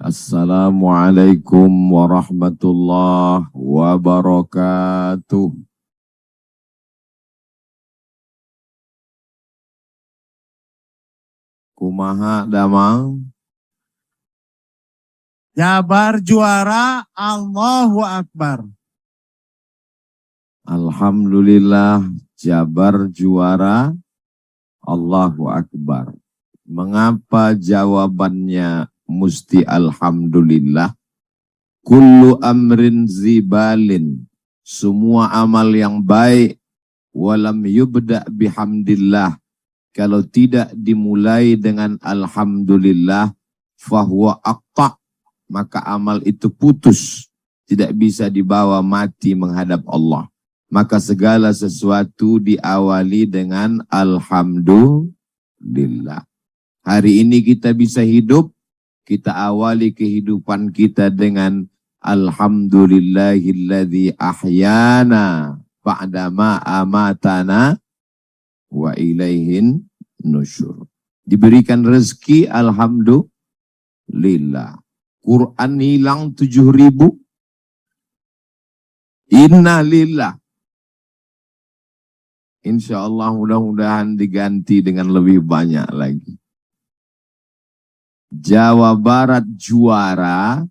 Assalamualaikum warahmatullahi wabarakatuh. Kumaha damang? Jabar juara, Allahu Akbar. Alhamdulillah, Jabar juara, Allahu Akbar. Mengapa jawabannya musti alhamdulillah? Kullu amrin zibalin, semua amal yang baik, walam yubda bihamdillah, kalau tidak dimulai dengan alhamdulillah, fahuwa aqta', maka amal itu putus, tidak bisa dibawa mati menghadap Allah. Maka segala sesuatu diawali dengan alhamdulillah. Hari ini kita bisa hidup, kita awali kehidupan kita dengan alhamdulillahilladzi ahyana ba'dama amatana wa ilaihin nusyur. Diberikan rezeki alhamdulillah. Quran hilang 7.000. Innalillah. Insya Allah mudah-mudahan diganti dengan lebih banyak lagi. Jawa Barat juara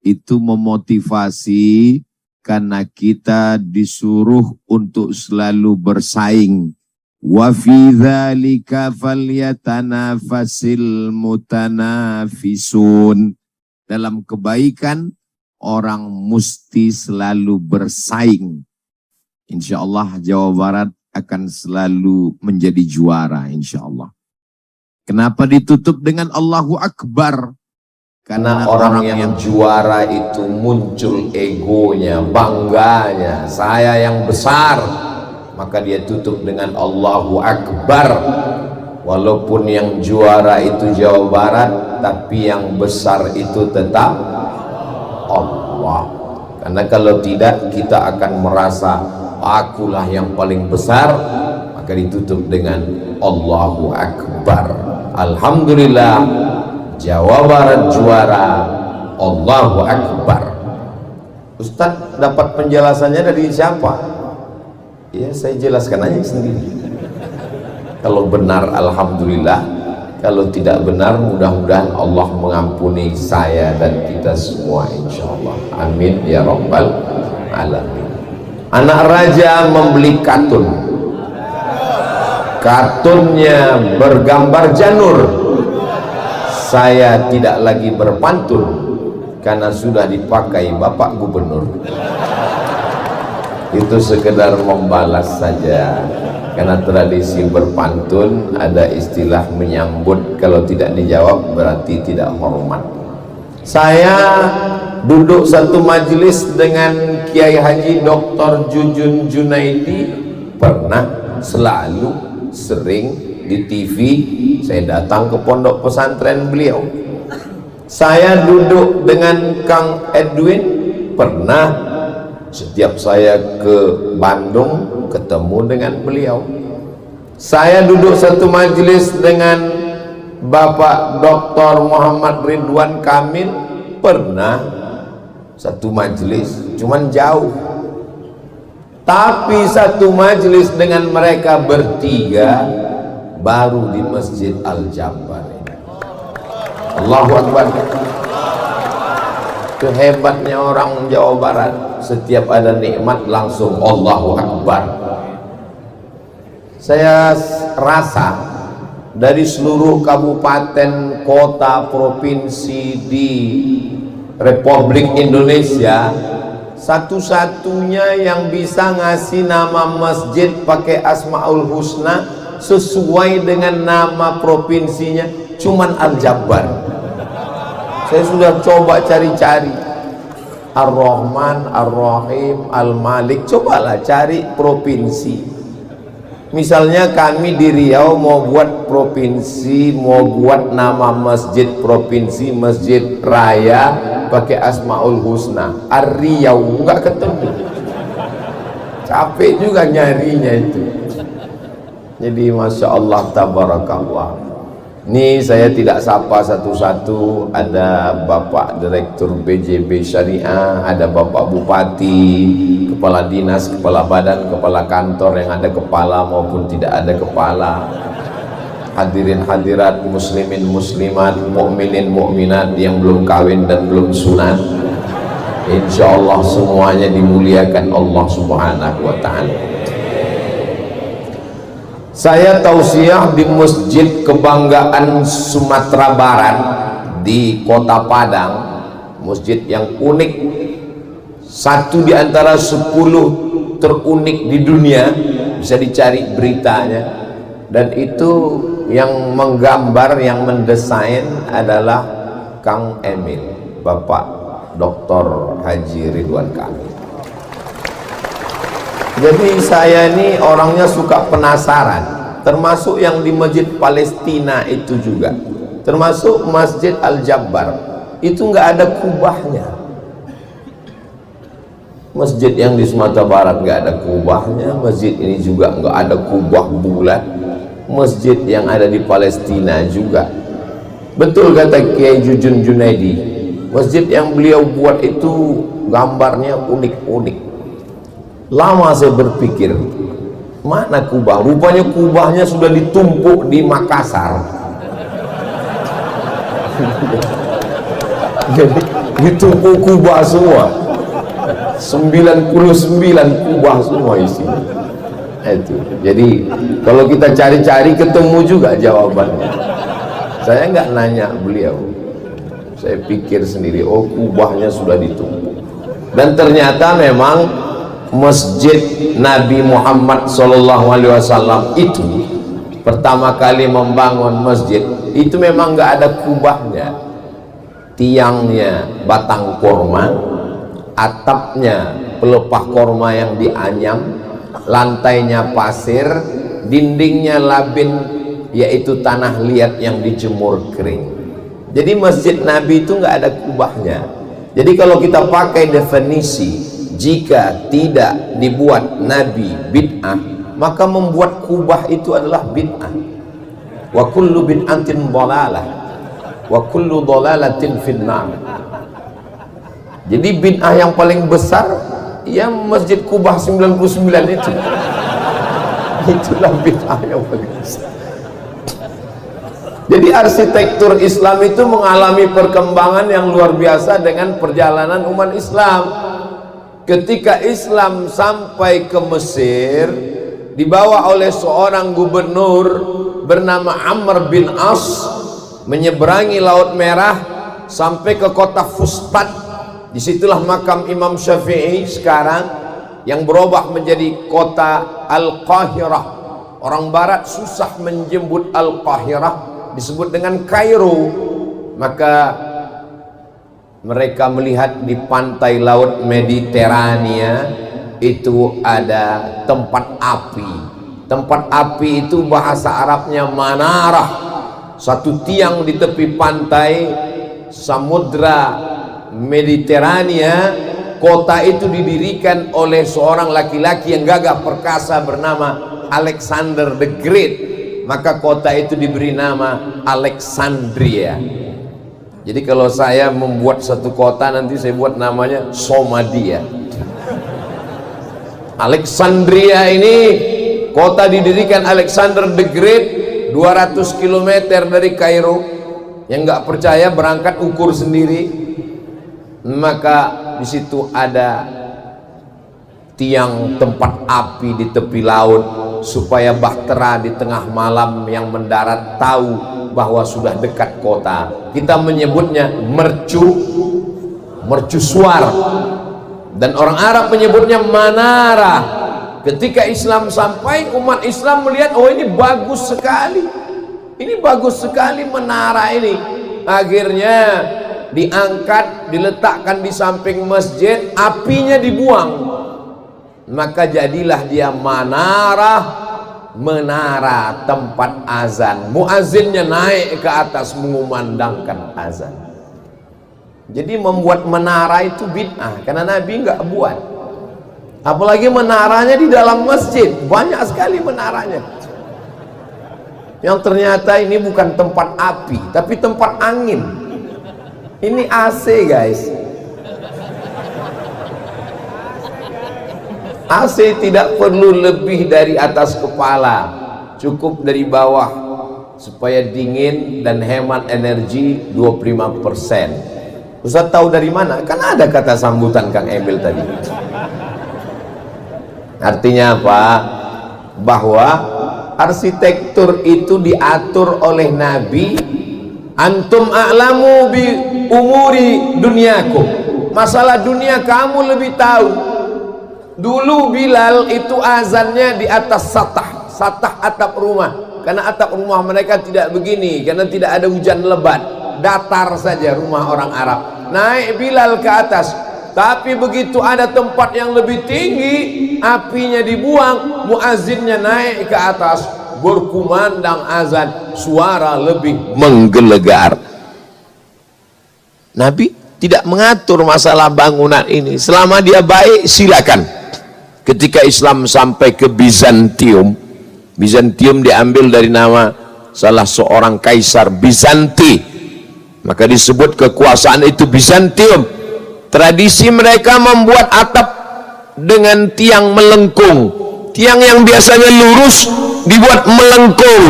itu memotivasi karena kita disuruh untuk selalu bersaing. Wa fi dzalika falyatanafasil mutanafisun. Dalam kebaikan orang mesti selalu bersaing. Insya Allah Jawa Barat akan selalu menjadi juara insya Allah. Kenapa ditutup dengan Allahu Akbar? Karena orang yang juara itu muncul egonya, bangganya, saya yang besar, maka dia tutup dengan Allahu Akbar. Walaupun yang juara itu Jawa Barat, tapi yang besar itu tetap Allah. Karena kalau tidak kita akan merasa akulah yang paling besar, maka ditutup dengan Allahu Akbar. Alhamdulillah, Jawa Barat juara, Allahu Akbar. Ustadz dapat penjelasannya dari siapa? Ya saya jelaskan aja sendiri. Kalau benar alhamdulillah, kalau tidak benar mudah-mudahan Allah mengampuni saya dan kita semua insyaallah. Amin ya rabbal alamin. Anak raja membeli katun. Katunnya bergambar janur. Saya tidak lagi berpantun karena sudah dipakai Bapak Gubernur. Itu sekedar membalas saja. Karena tradisi berpantun ada istilah menyambut, kalau tidak dijawab berarti tidak hormat. Saya duduk satu majelis dengan Kiai Haji Dr. Jujun Junaidi, pernah, selalu, sering di TV saya datang ke pondok pesantren beliau. Saya duduk dengan Kang Edwin, pernah setiap saya ke Bandung ketemu dengan beliau. Saya duduk satu majelis dengan Bapak Dr. Muhammad Ridwan Kamil, pernah satu majelis, cuman jauh. Tapi satu majelis dengan mereka bertiga baru di Masjid Al-Jabar. Allahu Akbar. Itu hebatnya orang Jawa Barat, setiap ada nikmat langsung Allahu Akbar. Saya rasa dari seluruh kabupaten, kota, provinsi di Republik Indonesia, satu-satunya yang bisa ngasih nama masjid pakai Asmaul Husna sesuai dengan nama provinsinya cuman Al-Jabar. Saya sudah coba cari-cari Ar-Rahman, Ar-Rahim, Al-Malik, cobalah cari provinsi. Misalnya kami di Riau mau buat provinsi, mau buat nama masjid provinsi, Masjid Raya pakai Asmaul Husna, Ar-Riau, nggak ketemu. Capek juga nyarinya itu. Jadi Masya Allah, Tabarakallah. Ini saya tidak sapa satu-satu. Ada Bapak Direktur BJB Syariah, ada Bapak Bupati, Kepala Dinas, Kepala Badan, Kepala Kantor yang ada kepala maupun tidak ada kepala. Hadirin hadirat, muslimin muslimat, mukminin mukminat yang belum kawin dan belum sunat, insya Allah semuanya dimuliakan Allah Subhanahu wa ta'ala. Saya tausiah di Masjid Kebanggaan Sumatera Barat di Kota Padang, masjid yang unik, satu di antara 10 terunik di dunia, bisa dicari beritanya. Dan itu yang menggambar, yang mendesain adalah Kang Emil, Bapak Dr. Haji Ridwan Kamil. Jadi saya ini orangnya suka penasaran, termasuk yang di Masjid Palestina itu juga, termasuk Masjid Al-Jabbar, itu nggak ada kubahnya. Masjid yang di Sumatera Barat nggak ada kubahnya, masjid ini juga nggak ada kubah bulat. Masjid yang ada di Palestina juga, betul kata Kiai Jujun Junaidi, masjid yang beliau buat itu gambarnya unik-unik. Lama saya berpikir, mana kubah? Rupanya kubahnya sudah ditumpuk di Makassar. Jadi ditumpuk kubah semua, 99 kubah semua isinya. Itu. Jadi kalau kita cari-cari ketemu juga jawabannya. Saya nggak nanya beliau, saya pikir sendiri, oh kubahnya sudah ditumpuk. Dan ternyata memang Masjid Nabi Muhammad SAW itu pertama kali membangun masjid itu memang nggak ada kubahnya, tiangnya batang korma, atapnya pelepah korma yang dianyam, lantainya pasir, dindingnya labin, yaitu tanah liat yang dijemur kering. Jadi masjid Nabi itu nggak ada kubahnya. Jadi kalau kita pakai definisi, jika tidak dibuat Nabi bid'ah, maka membuat kubah itu adalah bid'ah. Wa kullu bid'atin dhalalah wa kullu dhalalatin finnar. Jadi bid'ah yang paling besar ya Masjid Kubah 99 itu. Itulah bid'ah yang paling besar. Jadi arsitektur Islam itu mengalami perkembangan yang luar biasa dengan perjalanan umat Islam. Ketika Islam sampai ke Mesir, dibawa oleh seorang gubernur bernama Amr bin As, menyeberangi Laut Merah sampai ke kota Fustat. Disitulah makam Imam Syafi'i sekarang, yang berubah menjadi kota Al-Qahirah. Orang Barat susah menjemput Al-Qahirah, disebut dengan Kairo. Maka mereka melihat di pantai laut Mediterania itu ada tempat api. Tempat api itu bahasa Arabnya manarah, satu tiang di tepi pantai samudra Mediterania. Kota itu didirikan oleh seorang laki-laki yang gagah perkasa bernama Alexander the Great. Maka kota itu diberi nama Alexandria. Jadi kalau saya membuat satu kota, nanti saya buat namanya Somalia. Alexandria ini kota didirikan Alexander the Great, 200 km dari Kairo. Yang nggak percaya berangkat ukur sendiri. Maka di situ ada tiang tempat api di tepi laut, supaya bahtera di tengah malam yang mendarat tahu bahwa sudah dekat kota. Kita menyebutnya mercusuar, dan orang Arab menyebutnya manara. Ketika Islam sampai, umat Islam melihat, oh ini bagus sekali, ini bagus sekali menara ini. Akhirnya diangkat, diletakkan di samping masjid, apinya dibuang, maka jadilah dia menara tempat azan. Muazzinnya naik ke atas mengumandangkan azan. Jadi membuat menara itu bid'ah, karena Nabi nggak buat. Apalagi menaranya di dalam masjid, banyak sekali menaranya. yang ternyata ini bukan tempat api tapi tempat angin. Ini AC guys. AC tidak perlu lebih dari atas kepala, cukup dari bawah supaya dingin dan hemat energi 25%. Ustaz tahu dari mana? Kan ada kata sambutan Kang Emil tadi. Artinya apa? Bahwa arsitektur itu diatur oleh Nabi. Antum a'lamu bi umuri dunyakum. Masalah dunia kamu lebih tahu. Dulu Bilal itu azannya di atas satah atap rumah, karena atap rumah mereka tidak begini, karena tidak ada hujan lebat, datar saja rumah orang Arab. Naik Bilal ke atas, tapi begitu ada tempat yang lebih tinggi, apinya dibuang, muazzinnya naik ke atas, berkumandang azan, suara lebih menggelegar. Nabi tidak mengatur masalah bangunan ini, selama dia baik silakan. Ketika Islam sampai ke Bizantium, Bizantium diambil dari nama salah seorang kaisar Bizanti, maka disebut kekuasaan itu Bizantium. Tradisi mereka membuat atap dengan tiang melengkung, tiang yang biasanya lurus dibuat melengkung.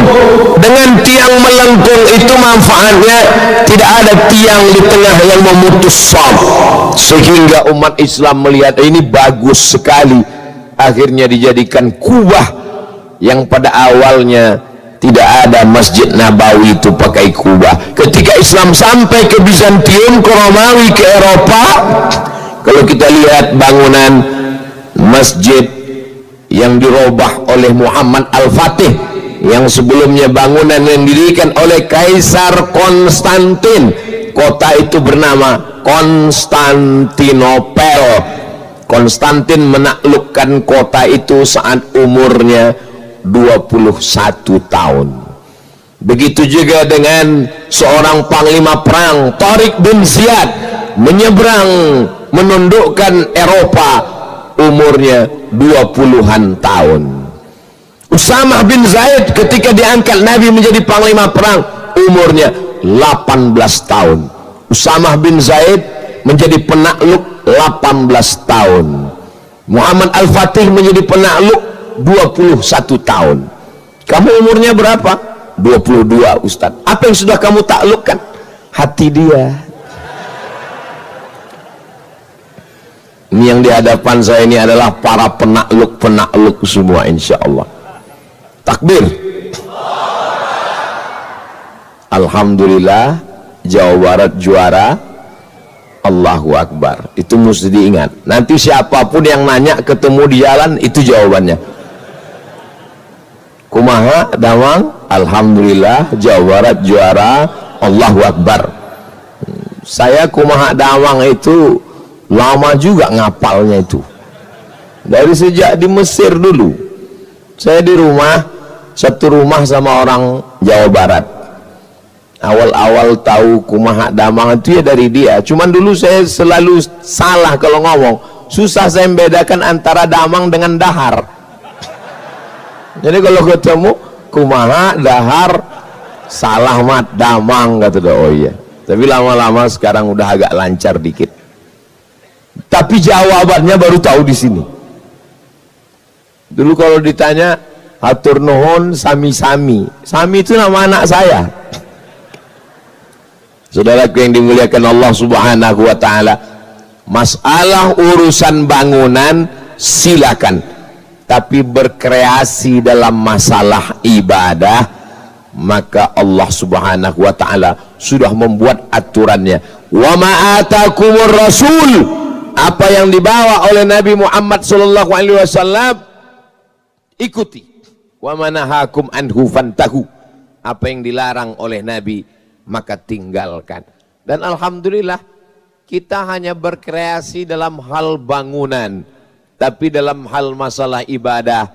Dengan tiang melengkung itu manfaatnya tidak ada tiang di tengah yang memutus shaf, sehingga umat Islam melihat ini bagus sekali. Akhirnya dijadikan kubah yang pada awalnya tidak ada Masjid Nabawi itu pakai kubah. Ketika Islam sampai ke Bizantium, ke Romawi, ke Eropa, kalau kita lihat bangunan masjid yang dirubah oleh Muhammad Al-Fatih, yang sebelumnya bangunan yang didirikan oleh Kaisar Konstantin, kota itu bernama Konstantinopel. Konstantin menaklukkan kota itu saat umurnya 21 tahun. Begitu juga dengan seorang panglima perang, Tariq bin Ziyad, menyeberang menundukkan Eropa, umurnya 20-an tahun. Usamah bin Zaid ketika diangkat Nabi menjadi panglima perang, umurnya 18 tahun. Usamah bin Zaid menjadi penakluk 18 tahun. Muhammad Al-Fatih menjadi penakluk 21 tahun. Kamu umurnya berapa? 22 Ustaz. Apa yang sudah kamu taklukkan? Hati dia. Ini yang di hadapan saya ini adalah para penakluk-penakluk semua, insya Allah. Takbir. Alhamdulillah, Jawa Barat juara. Allahu Akbar. Itu mesti diingat. Nanti siapapun yang nanya ketemu di jalan, itu jawabannya. Kumaha Damang? Alhamdulillah, Jawa Barat juara. Allahu Akbar. Saya kumaha Damang itu lama juga ngapalnya itu. Dari sejak di Mesir dulu. Saya di rumah, satu rumah sama orang Jawa Barat. Awal-awal tahu kumaha Damang itu ya dari dia. Cuman dulu saya selalu salah kalau ngomong. Susah saya membedakan antara Damang dengan Dahar. Jadi kalau ketemu kumaha Dahar, salah mat Damang kata dia. Oh iya. Tapi lama-lama sekarang udah agak lancar dikit. Tapi jawabannya baru tahu di sini. Dulu kalau ditanya hatur nuhun sami-sami. Sami itu nama anak saya. Saudaraku yang dimuliakan Allah Subhanahu wa taala, masalah urusan bangunan silakan, tapi berkreasi dalam masalah ibadah, maka Allah Subhanahu wa taala sudah membuat aturannya. Wa ma atakumur rasul, apa yang dibawa oleh Nabi Muhammad sallallahu alaihi wasallam ikuti. Wa manahakum anhu fantahu, apa yang dilarang oleh Nabi maka tinggalkan. Dan alhamdulillah kita hanya berkreasi dalam hal bangunan, tapi dalam hal masalah ibadah,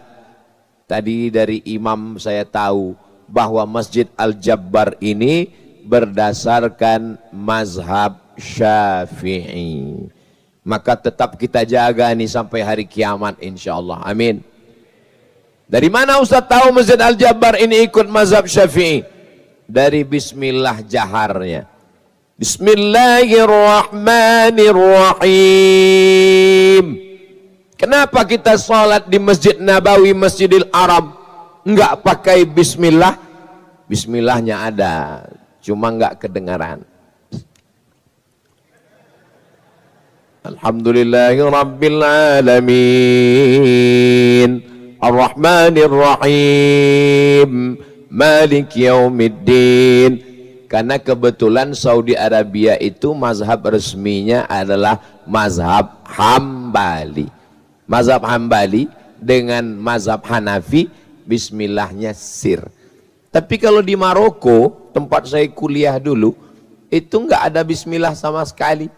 tadi dari imam saya tahu bahwa Masjid Al-Jabbar ini berdasarkan mazhab Syafi'i, maka tetap kita jaga nih sampai hari kiamat insyaallah. Amin. Dari mana Ustaz tahu Masjid Al-Jabbar ini ikut mazhab Syafi'i? Dari bismillah jaharnya. Bismillahirrahmanirrahim. Kenapa kita sholat di Masjid Nabawi, Masjidil Haram enggak pakai bismillah? Bismillahnya ada, cuma enggak kedengaran. Alhamdulillahirabbil alamin. Ar-Rahmanir-Rahim. Malik Yaumiddin. Karena kebetulan Saudi Arabia itu mazhab resminya adalah mazhab Hambali. Mazhab Hambali dengan mazhab Hanafi bismillahnya sir. Tapi kalau di Maroko, tempat saya kuliah dulu, itu enggak ada bismillah sama sekali.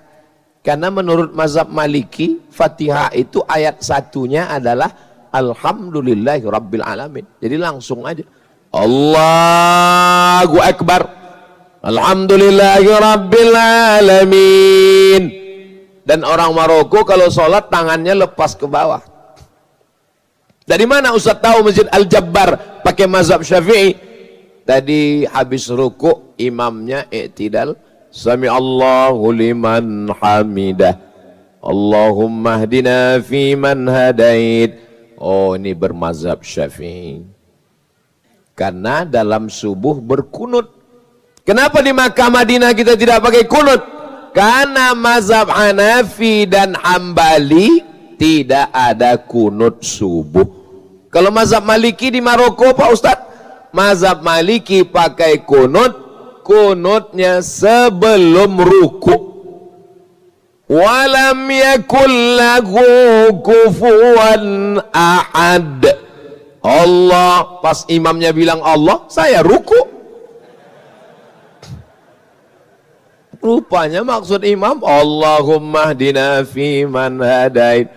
Karena menurut mazhab Maliki, Fatihah itu ayat satunya adalah Alhamdulillahi Rabbil Alamin. Jadi langsung aja Allahu Akbar, Alhamdulillahi Rabbil Alamin. Dan orang Maroko kalau sholat tangannya lepas ke bawah. Dari mana Ustaz tahu Masjid Al-Jabbar pakai mazhab Syafi'i? Tadi habis ruku imamnya i'tidal, Sami Allahu liman hamidah, Allahumma hdina fi man hadait. Oh, ini bermazhab Syafi'i. Karena dalam subuh berkunut. Kenapa di Makkah Madinah kita tidak pakai kunut? Karena mazhab Hanafi dan Hambali tidak ada kunut subuh. Kalau mazhab Maliki di Maroko Pak Ustadz, mazhab Maliki pakai kunut. Kunutnya sebelum ruku. Walam yakul lahu kufuwan ahad. Allah, pas imamnya bilang Allah, saya ruku. Rupanya maksud imam Allahumma hdina fi man hadait.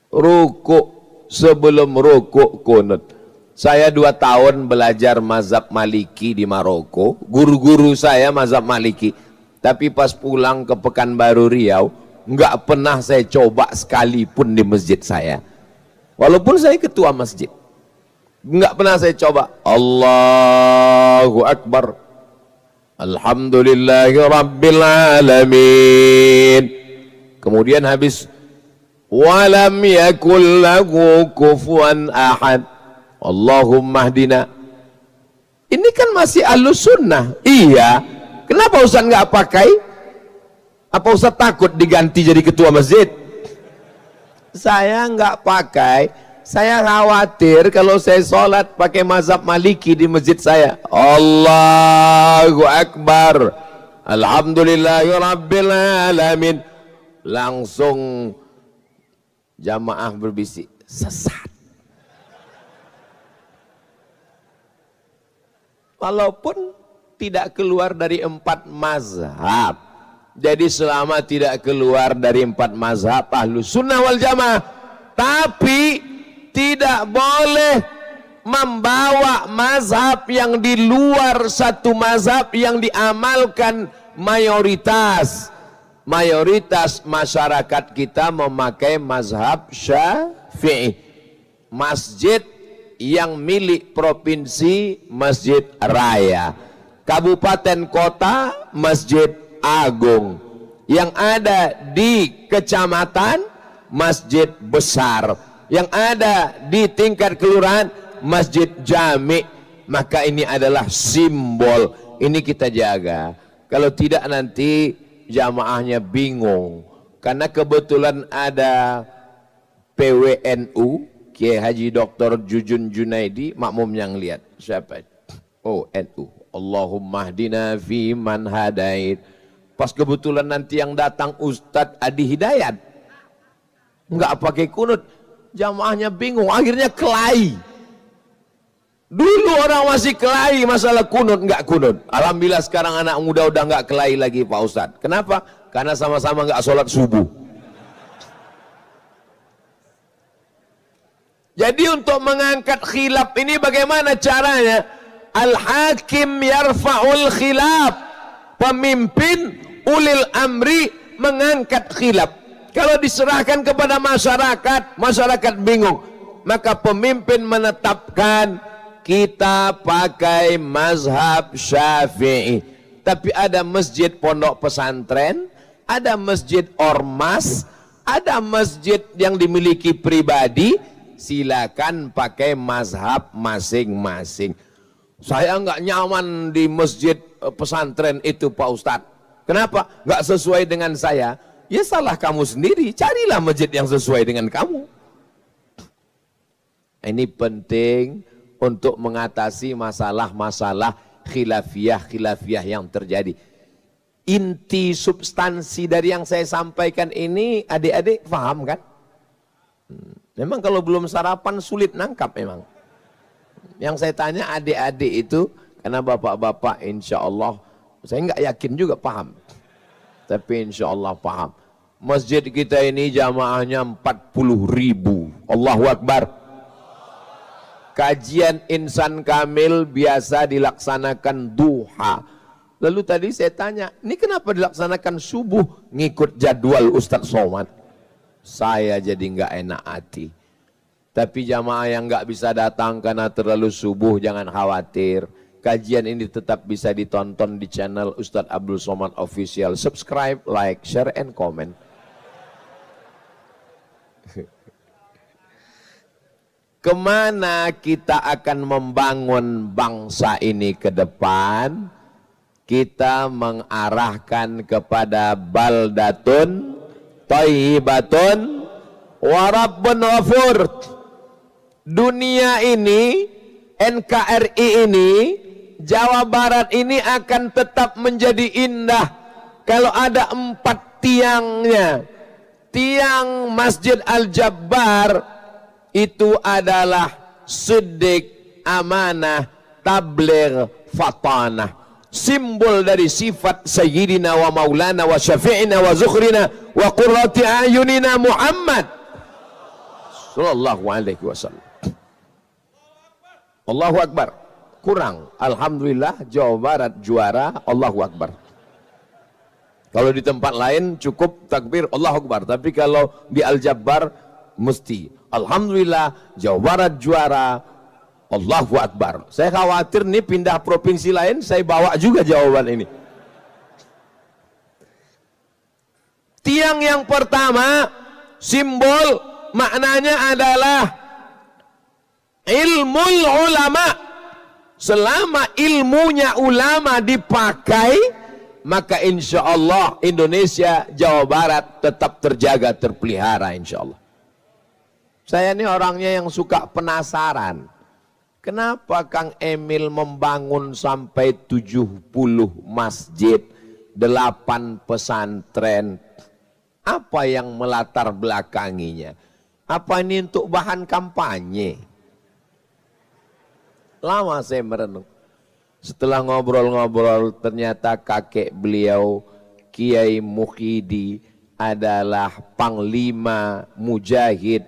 Ruku, sebelum ruku kunut. Saya 2 tahun belajar mazhab Maliki di Maroko. Guru-guru saya mazhab Maliki. Tapi pas pulang ke Pekanbaru Riau, nggak pernah saya coba sekalipun di masjid saya. Walaupun saya ketua masjid, nggak pernah saya coba. Allahu Akbar, Alhamdulillahi Rabbil Alamin. Kemudian habis, walam yakul lahu kufuwan ahad, Allahumma hdina. Ini kan masih Ahlus Sunnah. Iya. Kenapa Ustaz nggak pakai? Apa Ustaz takut diganti jadi ketua masjid? Saya nggak pakai. Saya khawatir kalau saya sholat pakai mazhab Maliki di masjid saya. Allahu Akbar, Alhamdulillahi Rabbil Alamin. Langsung jamaah berbisik, sesat. Walaupun tidak keluar dari 4 mazhab. Jadi selama tidak keluar dari 4 mazhab Ahlus Sunnah wal Jamaah, tapi tidak boleh membawa mazhab yang di luar satu mazhab yang diamalkan mayoritas. Mayoritas masyarakat kita memakai mazhab Syafi'i. Masjid yang milik provinsi Masjid Raya, kabupaten kota Masjid Agung, yang ada di kecamatan Masjid Besar, yang ada di tingkat kelurahan Masjid Jami. Maka ini adalah simbol, ini kita jaga. Kalau tidak nanti jamaahnya bingung. Karena kebetulan ada PWNU, Kiai Haji Dr. Jujun Junaidi, makmum yang lihat. Siapa? Oh, NU. Allahumma hdina fi man hadait. Pas kebetulan nanti yang datang Ustadz Adi Hidayat, nggak pakai kunut, jamaahnya bingung, akhirnya kelahi. Dulu orang masih kelahi masalah kunut, nggak kunut. Alhamdulillah sekarang anak muda udah nggak kelahi lagi Pak Ustadz. Kenapa? Karena sama-sama nggak sholat subuh. Jadi untuk mengangkat khilaf ini bagaimana caranya? Al-hakim yarfa'ul khilaf. Pemimpin ulil amri mengangkat khilaf. Kalau diserahkan kepada masyarakat, masyarakat bingung. maka pemimpin menetapkan kita pakai mazhab Syafi'i. Tapi ada masjid pondok pesantren, ada masjid ormas, ada masjid yang dimiliki pribadi, silakan pakai mazhab masing-masing. Saya nggak nyaman di masjid pesantren itu Pak Ustadz. Kenapa? Nggak sesuai dengan saya. Ya salah kamu sendiri, carilah masjid yang sesuai dengan kamu. Ini penting untuk mengatasi masalah-masalah khilafiyah yang terjadi. Inti substansi dari yang saya sampaikan ini adik-adik paham kan? Memang kalau belum sarapan sulit nangkap memang. Yang saya tanya adik-adik itu, karena bapak-bapak insya Allah, saya nggak yakin juga paham. Tapi insya Allah paham. Masjid kita ini jamaahnya 40.000. Allahu Akbar. Kajian insan kamil biasa dilaksanakan duha. Lalu tadi saya tanya, ini kenapa dilaksanakan subuh? Ngikut jadwal Ustadz Somad. Saya jadi nggak enak hati. Tapi jamaah yang nggak bisa datang karena terlalu subuh, jangan khawatir. Kajian ini tetap bisa ditonton di channel Ustadz Abdul Somad Official. Subscribe, like, share, and comment. Kemana kita akan membangun bangsa ini ke depan? Kita mengarahkan kepada baldatun thayyibatun wa rabbun ghafur. Dunia ini, NKRI ini, Jawa Barat ini akan tetap menjadi indah kalau ada 4 tiangnya. Tiang Masjid Al-Jabbar itu adalah siddiq, amanah, tabligh, fatanah. Simbol dari sifat Sayyidina wa Maulana wa Syafi'ina wa Zukhrina wa Qurrati Ayunina Muhammad sallallahu alaihi wasallam. Allahu Akbar. Kurang. Alhamdulillah Jawa Barat juara. Allahu Akbar. Kalau di tempat lain cukup takbir Allahu Akbar. Tapi kalau di Al-Jabbar mesti Alhamdulillah Jawa Barat juara. Allahu Akbar. Saya khawatir nih pindah provinsi lain saya bawa juga jawaban ini. Tiang yang pertama, simbol maknanya adalah ilmul ulama. Selama ilmunya ulama dipakai, maka insya Allah Indonesia, Jawa Barat tetap terjaga, terpelihara insya Allah. Saya ini orangnya yang suka penasaran. Kenapa Kang Emil membangun sampai 70 masjid, 8 pesantren? Apa yang melatar belakanginya? Apa ini untuk bahan kampanye? Lama saya merenung. Setelah ngobrol-ngobrol, ternyata kakek beliau, Kiai Mukhidi, adalah panglima mujahid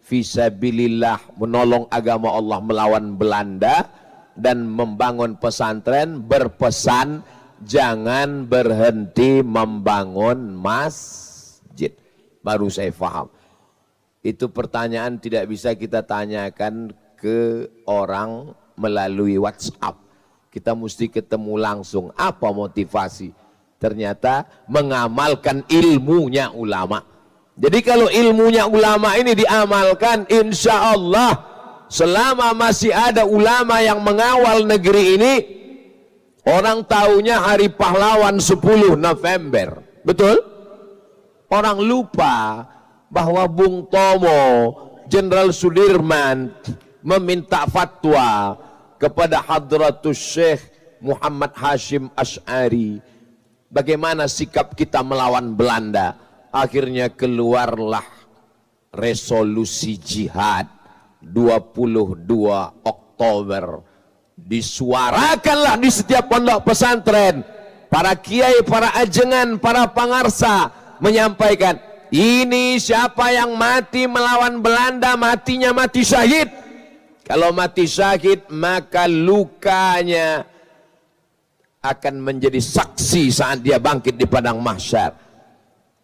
fisabilillah, menolong agama Allah melawan Belanda dan membangun pesantren, berpesan jangan berhenti membangun masjid. Baru saya paham. Itu pertanyaan tidak bisa kita tanyakan ke orang melalui WhatsApp. Kita mesti ketemu langsung. Apa motivasi? Ternyata mengamalkan ilmunya ulama. Jadi kalau ilmunya ulama ini diamalkan, insya Allah selama masih ada ulama yang mengawal negeri ini, orang taunya Hari Pahlawan 10 November. Betul? Orang lupa bahwa Bung Tomo, Jenderal Sudirman meminta fatwa kepada Hadratus Syekh Muhammad Hashim Asy'ari. Bagaimana sikap kita melawan Belanda? Akhirnya keluarlah resolusi jihad 22 Oktober. Disuarakanlah di setiap pondok pesantren. Para kiai, para ajengan, para pangarsa menyampaikan, ini siapa yang mati melawan Belanda, matinya mati syahid. Kalau mati syahid, maka lukanya akan menjadi saksi saat dia bangkit di padang mahsyar.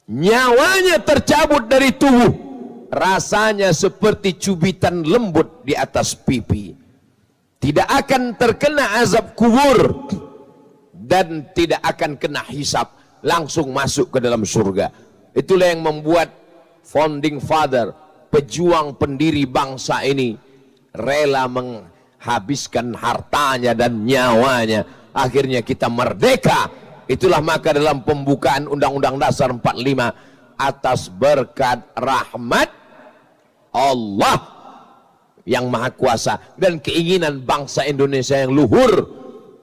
Nyawanya tercabut dari tubuh, rasanya seperti cubitan lembut di atas pipi. Tidak akan terkena azab kubur dan tidak akan kena hisab, langsung masuk ke dalam surga. Itulah yang membuat founding father, pejuang pendiri bangsa ini, rela menghabiskan hartanya dan nyawanya. Akhirnya kita merdeka. Itulah maka dalam pembukaan Undang-Undang Dasar 45, atas berkat rahmat Allah yang Maha Kuasa dan keinginan bangsa Indonesia yang luhur,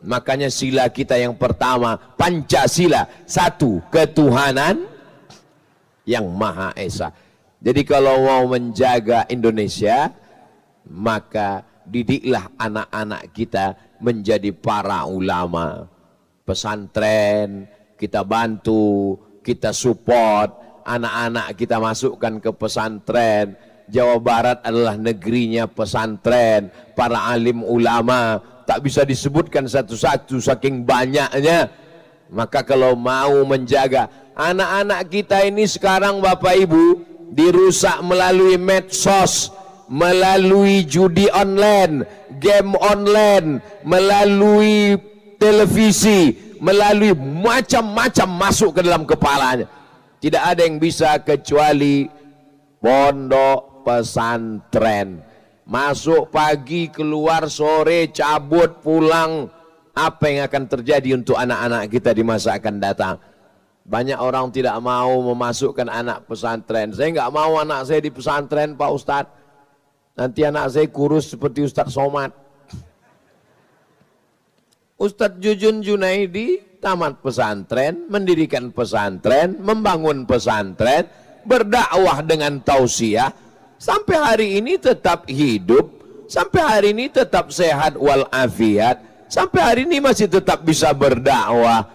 makanya sila kita yang pertama, Pancasila, satu, ketuhanan yang Maha Esa. Jadi kalau mau menjaga Indonesia, maka didiklah anak-anak kita menjadi para ulama. Pesantren kita bantu, kita support, anak-anak kita masukkan ke pesantren. Jawa Barat adalah negerinya pesantren, para alim ulama, tak bisa disebutkan satu-satu saking banyaknya. Maka kalau mau menjaga anak-anak kita ini sekarang, Bapak Ibu, dirusak melalui medsos, melalui judi online, game online, melalui televisi, melalui macam-macam masuk ke dalam kepalanya. Tidak ada yang bisa kecuali pondok pesantren. Masuk pagi, keluar sore, cabut, pulang. Apa yang akan terjadi untuk anak-anak kita di masa akan datang? Banyak orang tidak mau memasukkan anak pesantren. Saya nggak mau anak saya di pesantren, Pak Ustadz. Nanti anak saya kurus seperti Ustadz Somad. Ustadz Jujun Junaidi tamat pesantren, mendirikan pesantren, membangun pesantren, berdakwah dengan tausiah, sampai hari ini tetap hidup, sampai hari ini tetap sehat walafiat, sampai hari ini masih tetap bisa berdakwah.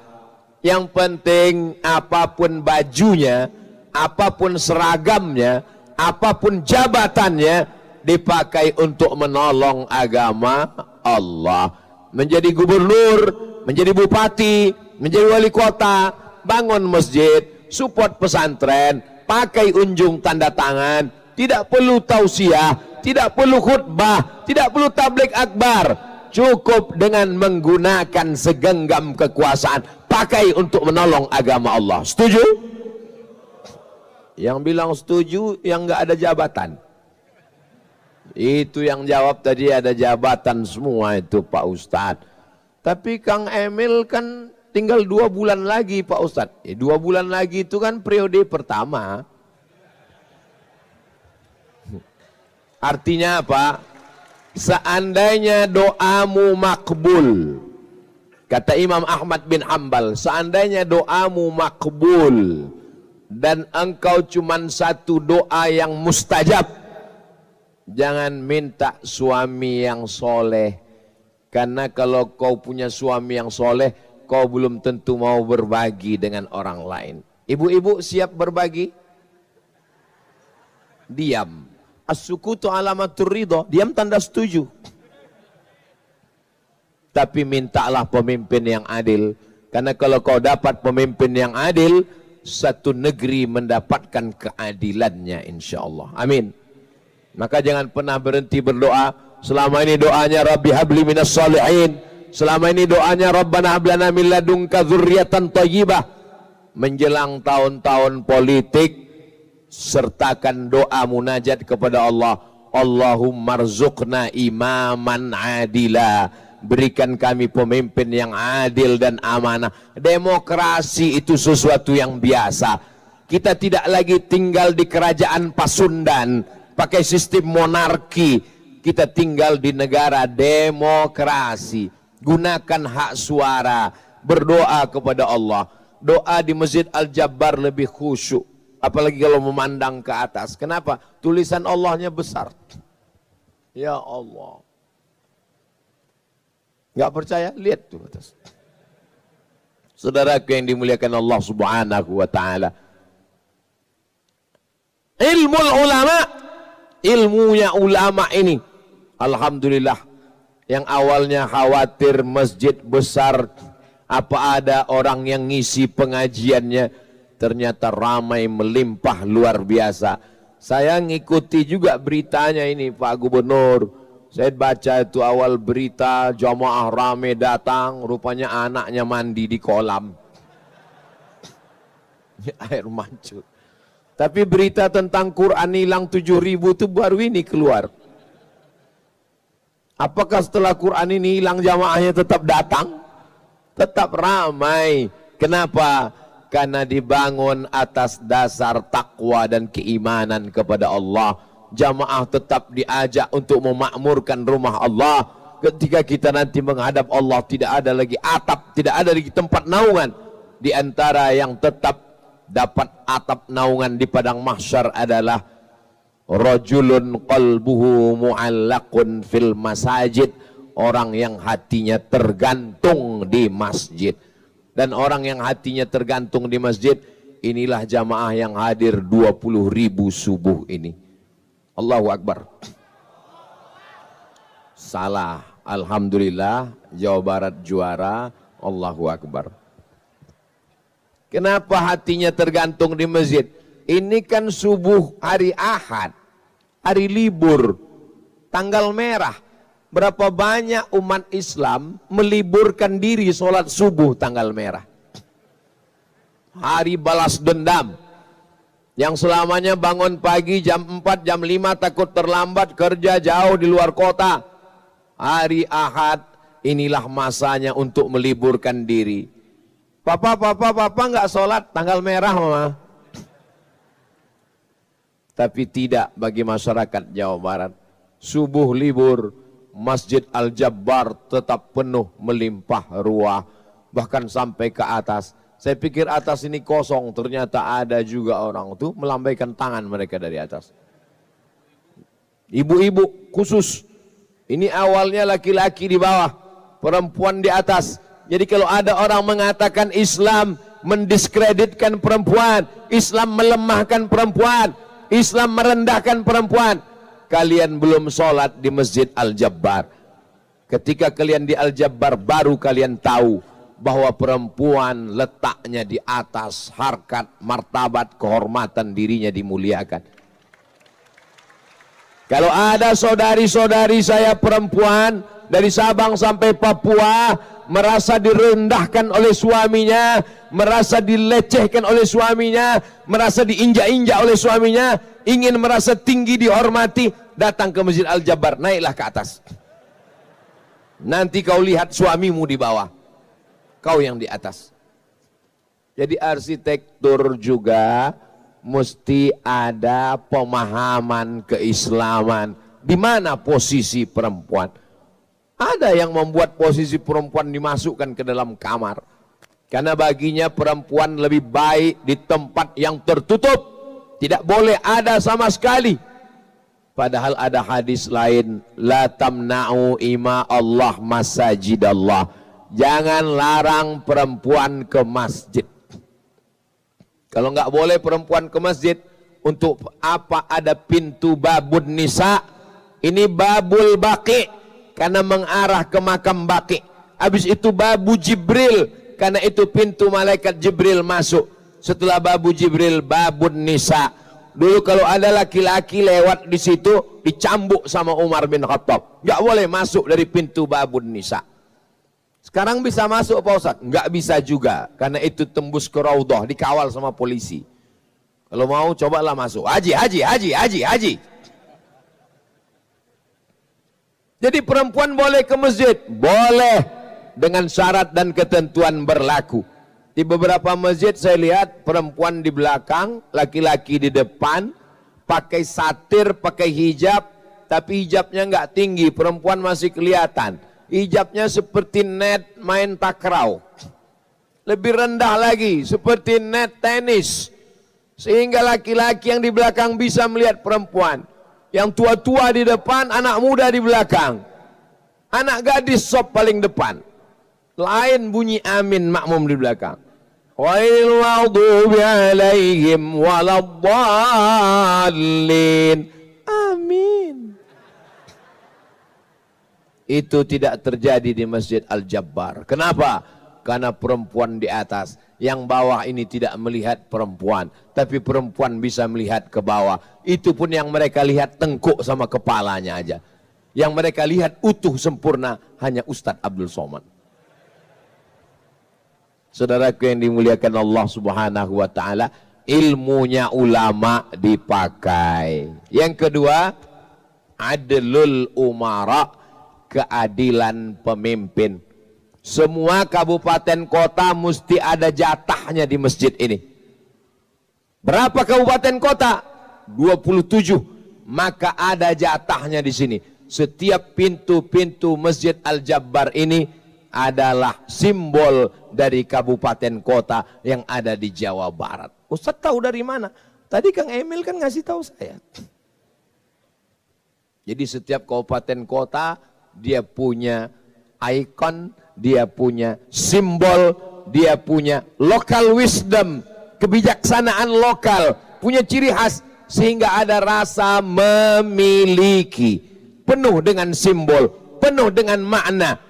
Yang penting apapun bajunya, apapun seragamnya, apapun jabatannya, dipakai untuk menolong agama Allah. Menjadi gubernur, menjadi bupati, menjadi wali kota, bangun masjid, support pesantren, pakai unjung tanda tangan, tidak perlu tausiah, tidak perlu khutbah, tidak perlu tabligh akbar, cukup dengan menggunakan segenggam kekuasaan, pakai untuk menolong agama Allah. Setuju? Yang bilang setuju yang nggak ada jabatan. Itu yang jawab tadi ada jabatan semua itu Pak Ustadz. Tapi Kang Emil kan tinggal 2 bulan lagi Pak Ustadz. 2 bulan lagi itu kan periode pertama. Artinya apa? Seandainya doamu makbul, kata Imam Ahmad bin Hanbal, seandainya doamu makbul dan engkau cuman satu doa yang mustajab, jangan minta suami yang soleh. Karena kalau kau punya suami yang soleh, kau belum tentu mau berbagi dengan orang lain. Ibu-ibu siap berbagi? Diam. As-sukutu alamatur ridho. Diam tanda setuju. Tapi mintalah pemimpin yang adil. Karena kalau kau dapat pemimpin yang adil, satu negeri mendapatkan keadilannya insya Allah. Amin. Maka jangan pernah berhenti berdoa. Selama ini doanya Rabbi habli minas salihin. Selama ini doanya Rabbana hablana min ladunka dzurriatan thayyibah. Menjelang tahun-tahun politik, sertakan doa munajat kepada Allah. Allahumma rzuqna imaman adila. Berikan kami pemimpin yang adil dan amanah. Demokrasi itu sesuatu yang biasa. Kita tidak lagi tinggal di kerajaan Pasundan pakai sistem monarki. Kita tinggal di negara demokrasi. Gunakan hak suara, berdoa kepada Allah. Doa di Masjid Al-Jabbar lebih khusyuk, apalagi kalau memandang ke atas. Kenapa? Tulisan Allahnya besar. Ya Allah. Nggak percaya? Lihat tuh atas. Saudaraku yang dimuliakan Allah Subhanahu wa taala. Ilmu ulama, ilmunya ulama ini, alhamdulillah, yang awalnya khawatir masjid besar, apa ada orang yang ngisi pengajiannya, ternyata ramai melimpah luar biasa. Saya ngikuti juga beritanya ini Pak Gubernur. Saya baca itu awal berita, jamaah rame datang, rupanya anaknya mandi di kolam. Air mancur. Tapi berita tentang Quran hilang 7.000 itu baru ini keluar. Apakah setelah Quran ini hilang jamaahnya tetap datang? Tetap ramai. Kenapa? Karena dibangun atas dasar takwa dan keimanan kepada Allah. Jamaah tetap diajak untuk memakmurkan rumah Allah. Ketika kita nanti menghadap Allah, tidak ada lagi atap, tidak ada lagi tempat naungan. Di antara yang tetap dapat atap naungan di padang mahsyar adalah rajulun qalbuhu mu'allaqun fil masajid, orang yang hatinya tergantung di masjid. Dan orang yang hatinya tergantung di masjid, inilah jamaah yang hadir 20.000 subuh ini. Allahu Akbar. Salah. Alhamdulillah, Jawa Barat juara. Allahu Akbar. Kenapa hatinya tergantung di masjid? Ini kan subuh hari Ahad, hari libur, tanggal merah. Berapa banyak umat Islam meliburkan diri sholat subuh tanggal merah. Hari balas dendam. Yang selamanya bangun pagi jam 4, jam 5 takut terlambat kerja jauh di luar kota. Hari Ahad inilah masanya untuk meliburkan diri. Papa nggak sholat tanggal merah mama. Tapi tidak bagi masyarakat Jawa Barat. Subuh libur. Masjid Al-Jabbar tetap penuh melimpah ruah, bahkan sampai ke atas. Saya pikir atas ini kosong, ternyata ada juga orang itu melambaikan tangan mereka dari atas. Ibu-ibu khusus, ini awalnya laki-laki di bawah, perempuan di atas. Jadi kalau ada orang mengatakan Islam mendiskreditkan perempuan, Islam melemahkan perempuan, Islam merendahkan perempuan, kalian belum sholat di Masjid Al-Jabbar. Ketika kalian di Al-Jabbar baru kalian tahu bahwa perempuan letaknya di atas, harkat, martabat, kehormatan dirinya dimuliakan. Kalau ada saudari-saudari saya perempuan dari Sabang sampai Papua merasa direndahkan oleh suaminya, merasa dilecehkan oleh suaminya, merasa diinjak-injak oleh suaminya, ingin merasa tinggi dihormati, datang ke Masjid Al-Jabbar, naiklah ke atas. Nanti kau lihat suamimu di bawah, kau yang di atas. Jadi arsitektur juga mesti ada pemahaman keislaman. Di mana posisi perempuan? Ada yang membuat posisi perempuan dimasukkan ke dalam kamar. Karena baginya perempuan lebih baik di tempat yang tertutup. Tidak boleh ada sama sekali. Padahal ada hadis lain, la tamna'u ima Allah masajidallah. Jangan larang perempuan ke masjid. Kalau nggak boleh perempuan ke masjid, untuk apa ada pintu babun nisa? Ini babul baqi, karena mengarah ke makam baqi. Habis itu babu Jibril, karena itu pintu malaikat Jibril masuk. Setelah babu Jibril, babun nisa. Dulu kalau ada laki-laki lewat di situ, dicambuk sama Umar bin Khattab. Nggak boleh masuk dari pintu babun nisa. Sekarang bisa masuk Pak Ustaz? Nggak bisa juga, karena itu tembus ke Raudhah, dikawal sama polisi. Kalau mau cobalah masuk. Haji. Jadi perempuan boleh ke masjid? Boleh, dengan syarat dan ketentuan berlaku. Di beberapa masjid saya lihat perempuan di belakang, laki-laki di depan, pakai satir, pakai hijab, tapi hijabnya nggak tinggi, perempuan masih kelihatan. Hijabnya seperti net main takraw. Lebih rendah lagi, seperti net tenis. Sehingga laki-laki yang di belakang bisa melihat perempuan. Yang tua-tua di depan, anak muda di belakang. Anak gadis sop paling depan. Lain bunyi amin makmum di belakang. Ghairil maghdubi alaihim waladdallin. Amin. Itu tidak terjadi di Masjid Al-Jabbar. Kenapa? Karena perempuan di atas. Yang bawah ini tidak melihat perempuan, tapi perempuan bisa melihat ke bawah. Itu pun yang mereka lihat tengkuk sama kepalanya aja. Yang mereka lihat utuh sempurna hanya Ustadz Abdul Somad. Saudaraku yang dimuliakan Allah Subhanahu wa taala, ilmunya ulama dipakai. Yang kedua, adlul umara, keadilan pemimpin. Semua kabupaten kota mesti ada jatahnya di masjid ini. Berapa kabupaten kota? 27. Maka ada jatahnya di sini. Setiap pintu-pintu Masjid Al-Jabbar ini adalah simbol dari kabupaten kota yang ada di Jawa Barat. Ustaz tahu dari mana? Tadi Kang Emil kan ngasih tahu saya. Jadi setiap kabupaten kota dia punya ikon, dia punya simbol, dia punya local wisdom, kebijaksanaan lokal, punya ciri khas, sehingga ada rasa memiliki, penuh dengan simbol, penuh dengan makna.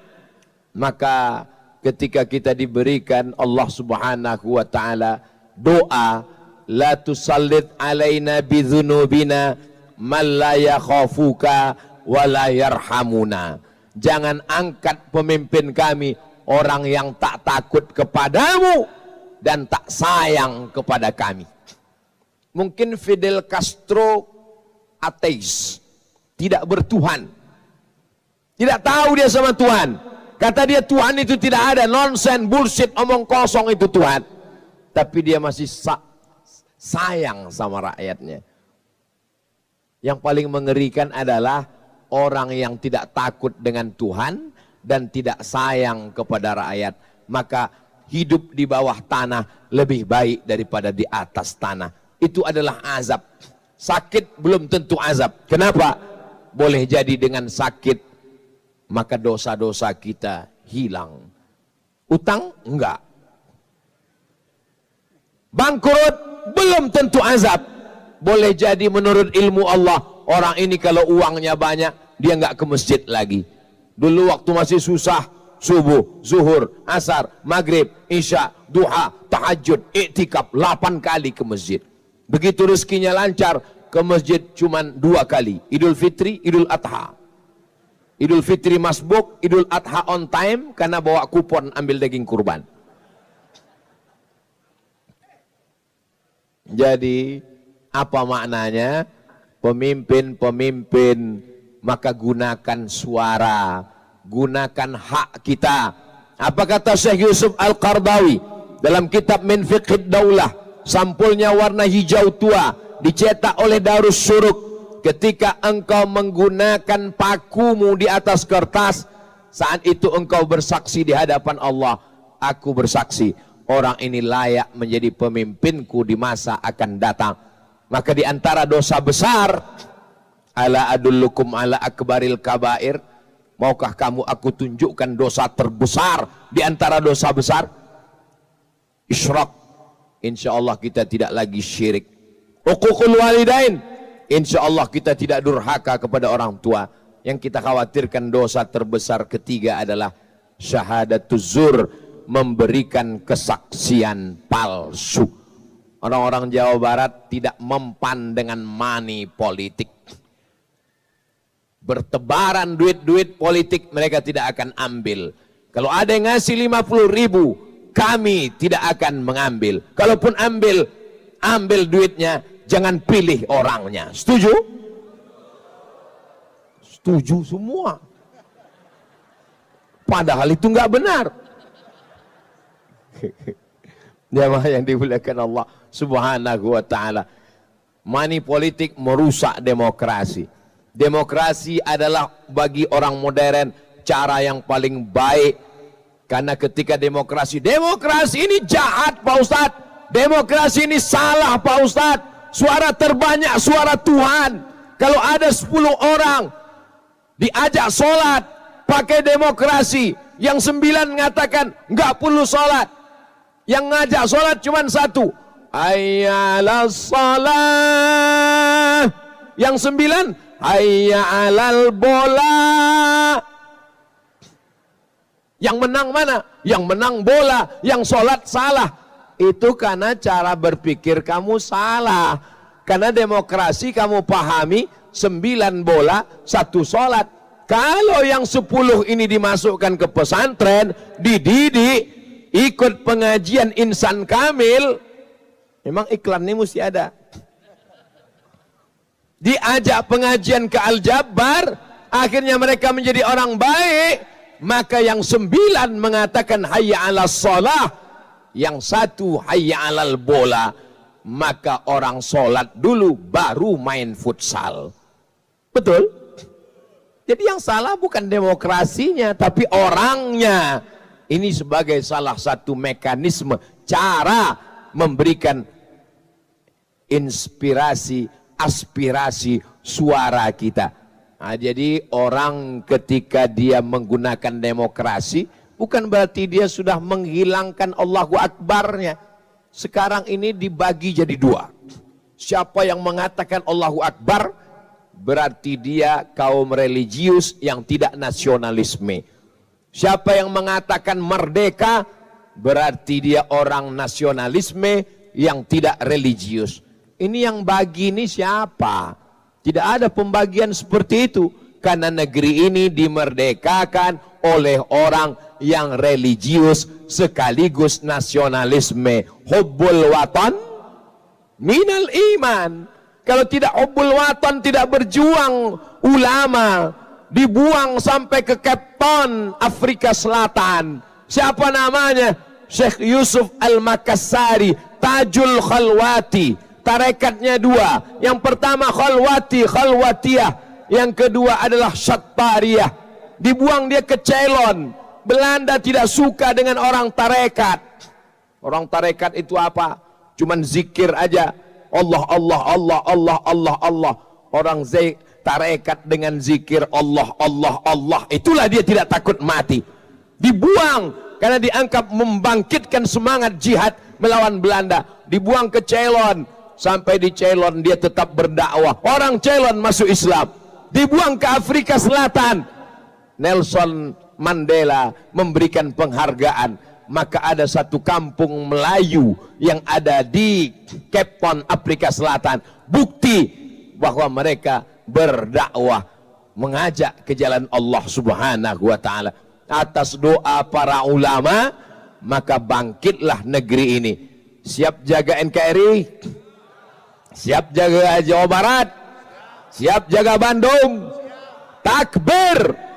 Maka ketika kita diberikan Allah Subhanahu wa taala doa, la tusallit alaina bidzunubina man la yakhafuka wa la yarhamuna. Jangan angkat pemimpin kami orang yang tak takut kepadamu dan tak sayang kepada kami. Mungkin Fidel Castro ateis, tidak bertuhan, tidak tahu dia sama Tuhan. Kata dia Tuhan itu tidak ada, nonsen, bullshit, omong kosong itu Tuhan. Tapi dia masih sayang sama rakyatnya. Yang paling mengerikan adalah orang yang tidak takut dengan Tuhan dan tidak sayang kepada rakyat. Maka hidup di bawah tanah lebih baik daripada di atas tanah. Itu adalah azab. Sakit belum tentu azab. Kenapa? Boleh jadi dengan sakit maka dosa-dosa kita hilang. Utang? Enggak. Bangkrut? Belum tentu azab. Boleh jadi menurut ilmu Allah, orang ini kalau uangnya banyak, dia enggak ke masjid lagi. Dulu waktu masih susah, subuh, zuhur, asar, maghrib, isya, duha, tahajud, iktikaf 8 kali ke masjid. Begitu rezekinya lancar, ke masjid cuman 2 kali, Idul Fitri, Idul Adha. Idul Fitri masbuk, Idul Adha on time karena bawa kupon ambil daging kurban. Jadi apa maknanya? Pemimpin-pemimpin maka gunakan suara, gunakan hak kita. Apa kata Syekh Yusuf Al-Qardawi dalam kitab Min Fiqhid Daulah? Sampulnya warna hijau tua, dicetak oleh Darus Syuruk. Ketika engkau menggunakan pakumu di atas kertas, saat itu engkau bersaksi di hadapan Allah. Aku bersaksi, orang ini layak menjadi pemimpinku di masa akan datang. Maka di antara dosa besar, ala adullukum ala akbaril kabair, maukah kamu aku tunjukkan dosa terbesar di antara dosa besar? Isyrak, insya Allah kita tidak lagi syirik. Uququl walidain, insya Allah kita tidak durhaka kepada orang tua. Yang kita khawatirkan dosa terbesar ketiga adalah syahadatuz zur, memberikan kesaksian palsu. Orang-orang Jawa Barat tidak mempan dengan money politik. Bertebaran duit-duit politik mereka tidak akan ambil. Kalau ada yang ngasih 50.000, kami tidak akan mengambil. Kalaupun ambil duitnya, jangan pilih orangnya. Setuju? Setuju semua. Padahal itu nggak benar. Jamaah yang dimuliakan Allah Subhanahu wa taala. Money politik merusak demokrasi. Demokrasi adalah bagi orang modern cara yang paling baik. Karena ketika demokrasi ini jahat Pak Ustadz. Demokrasi ini salah Pak Ustadz. Suara terbanyak suara Tuhan. Kalau ada 10 orang diajak sholat pakai demokrasi, yang 9 mengatakan nggak perlu sholat, yang ngajak sholat cuma 1, hayya 'alas shalah, yang 9 hayya 'alal bola. Yang menang mana? Yang menang bola, yang sholat salah. Itu karena cara berpikir kamu salah. Karena demokrasi kamu pahami 9 bola 1 sholat. Kalau yang 10 ini dimasukkan ke pesantren, dididik, ikut pengajian insan kamil, memang iklannya mesti ada. Diajak pengajian ke Al-Jabbar, akhirnya mereka menjadi orang baik. Maka yang 9 mengatakan hayya 'alas shalah, yang 1 hayya 'alal bola. Maka orang sholat dulu baru main futsal. Betul? Jadi yang salah bukan demokrasinya, tapi orangnya. Ini sebagai salah satu mekanisme cara memberikan inspirasi, aspirasi suara kita. Nah, jadi orang ketika dia menggunakan demokrasi, bukan berarti dia sudah menghilangkan Allahu Akbarnya. Sekarang ini dibagi jadi 2. Siapa yang mengatakan Allahu Akbar, berarti dia kaum religius yang tidak nasionalisme. Siapa yang mengatakan merdeka, berarti dia orang nasionalisme yang tidak religius. Ini yang bagi ini siapa? Tidak ada pembagian seperti itu. Karena negeri ini dimerdekakan oleh orang yang religius sekaligus nasionalisme. Hubbul watan minal iman. Kalau tidak hubbul watan, tidak berjuang ulama, dibuang sampai ke Cape Town, Afrika Selatan. Siapa namanya? Syekh Yusuf Al-Makassari, Tajul Khalwati. Tarekatnya 2. Yang pertama Khalwati, Khalwatiyah. Yang kedua adalah Syattariyah. Dibuang dia ke Ceylon. Belanda tidak suka dengan orang tarekat. Orang tarekat itu apa? Cuman zikir aja. Allah, Allah, Allah, Allah, Allah, Allah. Orang tarekat dengan zikir Allah, Allah, Allah. Itulah dia tidak takut mati. Dibuang karena dianggap membangkitkan semangat jihad melawan Belanda. Dibuang ke Ceylon. Sampai di Ceylon dia tetap berdakwah. Orang Ceylon masuk Islam. Dibuang ke Afrika Selatan. Nelson Mandela memberikan penghargaan. Maka ada satu kampung Melayu yang ada di Cape Town, Afrika Selatan. Bukti bahwa mereka berdakwah, mengajak ke jalan Allah Subhanahu wa ta'ala. Atas doa para ulama, maka bangkitlah negeri ini. Siap jaga NKRI? Siap jaga Jawa Barat? Siap jaga Bandung? Takbir!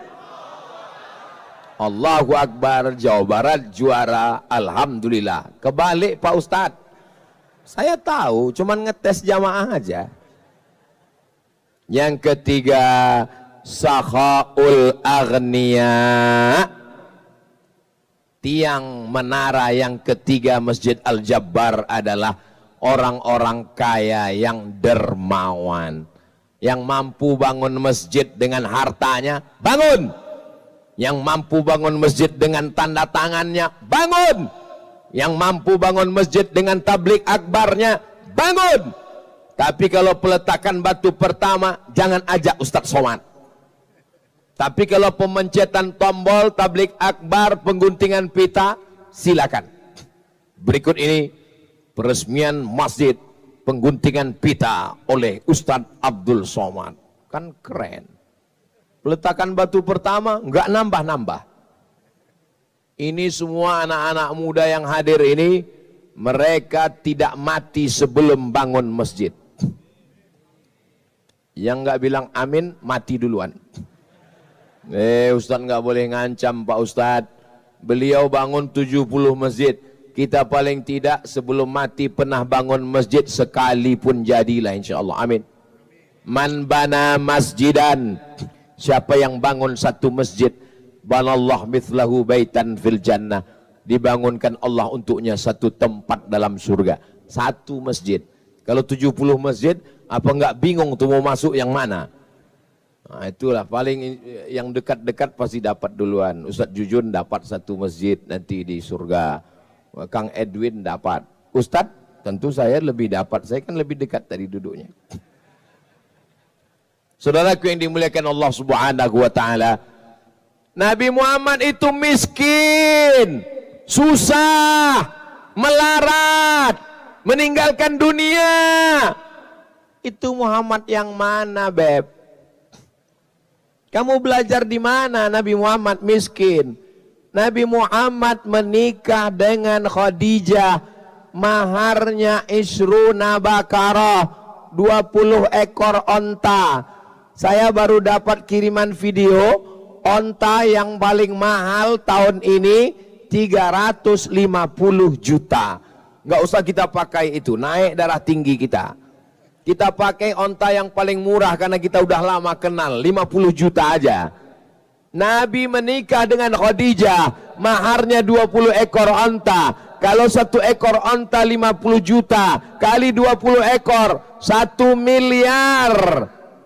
Allahu Akbar. Jawa Barat juara, alhamdulillah. Kebalik Pak Ustadz. Saya tahu, cuman ngetes jamaah aja. Yang ketiga, sakhaul aghniya. Tiang menara yang ketiga Masjid Al-Jabbar adalah orang-orang kaya yang dermawan, yang mampu bangun masjid dengan hartanya, bangun. Yang mampu bangun masjid dengan tanda tangannya, bangun. Yang mampu bangun masjid dengan tablik akbarnya, bangun. Tapi kalau peletakan batu pertama, jangan ajak Ustadz Somad. Tapi kalau pemencetan tombol, tablik akbar, pengguntingan pita, silakan. Berikut ini peresmian masjid, pengguntingan pita oleh Ustadz Abdul Somad. Kan keren. Peletakan batu pertama nggak nambah-nambah. Ini semua anak-anak muda yang hadir ini, mereka tidak mati sebelum bangun masjid. Yang nggak bilang amin mati duluan. Ustadz nggak boleh ngancam Pak Ustadz. Beliau bangun 70 masjid. Kita paling tidak sebelum mati pernah bangun masjid sekali pun jadilah insya Allah. Amin. Man bana masjidan. Siapa yang bangun satu masjid, banallah mithlahu baitan fil jannah. Dibangunkan Allah untuknya satu tempat dalam surga. Satu masjid. Kalau 70 masjid, apa enggak bingung tuh mau masuk yang mana? Nah, itulah paling yang dekat-dekat pasti dapat duluan. Ustadz Jujun dapat satu masjid nanti di surga. Kang Edwin dapat. Ustadz tentu saya lebih dapat. Saya kan lebih dekat tadi duduknya. Saudaraku yang dimuliakan Allah Subhanahu wa ta'ala, Nabi Muhammad itu miskin, susah, melarat, meninggalkan dunia. Itu Muhammad yang mana, Beb? Kamu belajar di mana? Nabi Muhammad miskin. Nabi Muhammad menikah dengan Khadijah, maharnya isruna bakarah, 20 ekor onta. Saya baru dapat kiriman video, onta yang paling mahal tahun ini 350 juta. Nggak usah kita pakai itu, naik darah tinggi kita. Kita pakai onta yang paling murah karena kita udah lama kenal, 50 juta aja. Nabi menikah dengan Khadijah, maharnya 20 ekor onta. Kalau 1 ekor onta 50 juta, kali 20 ekor, 1 miliar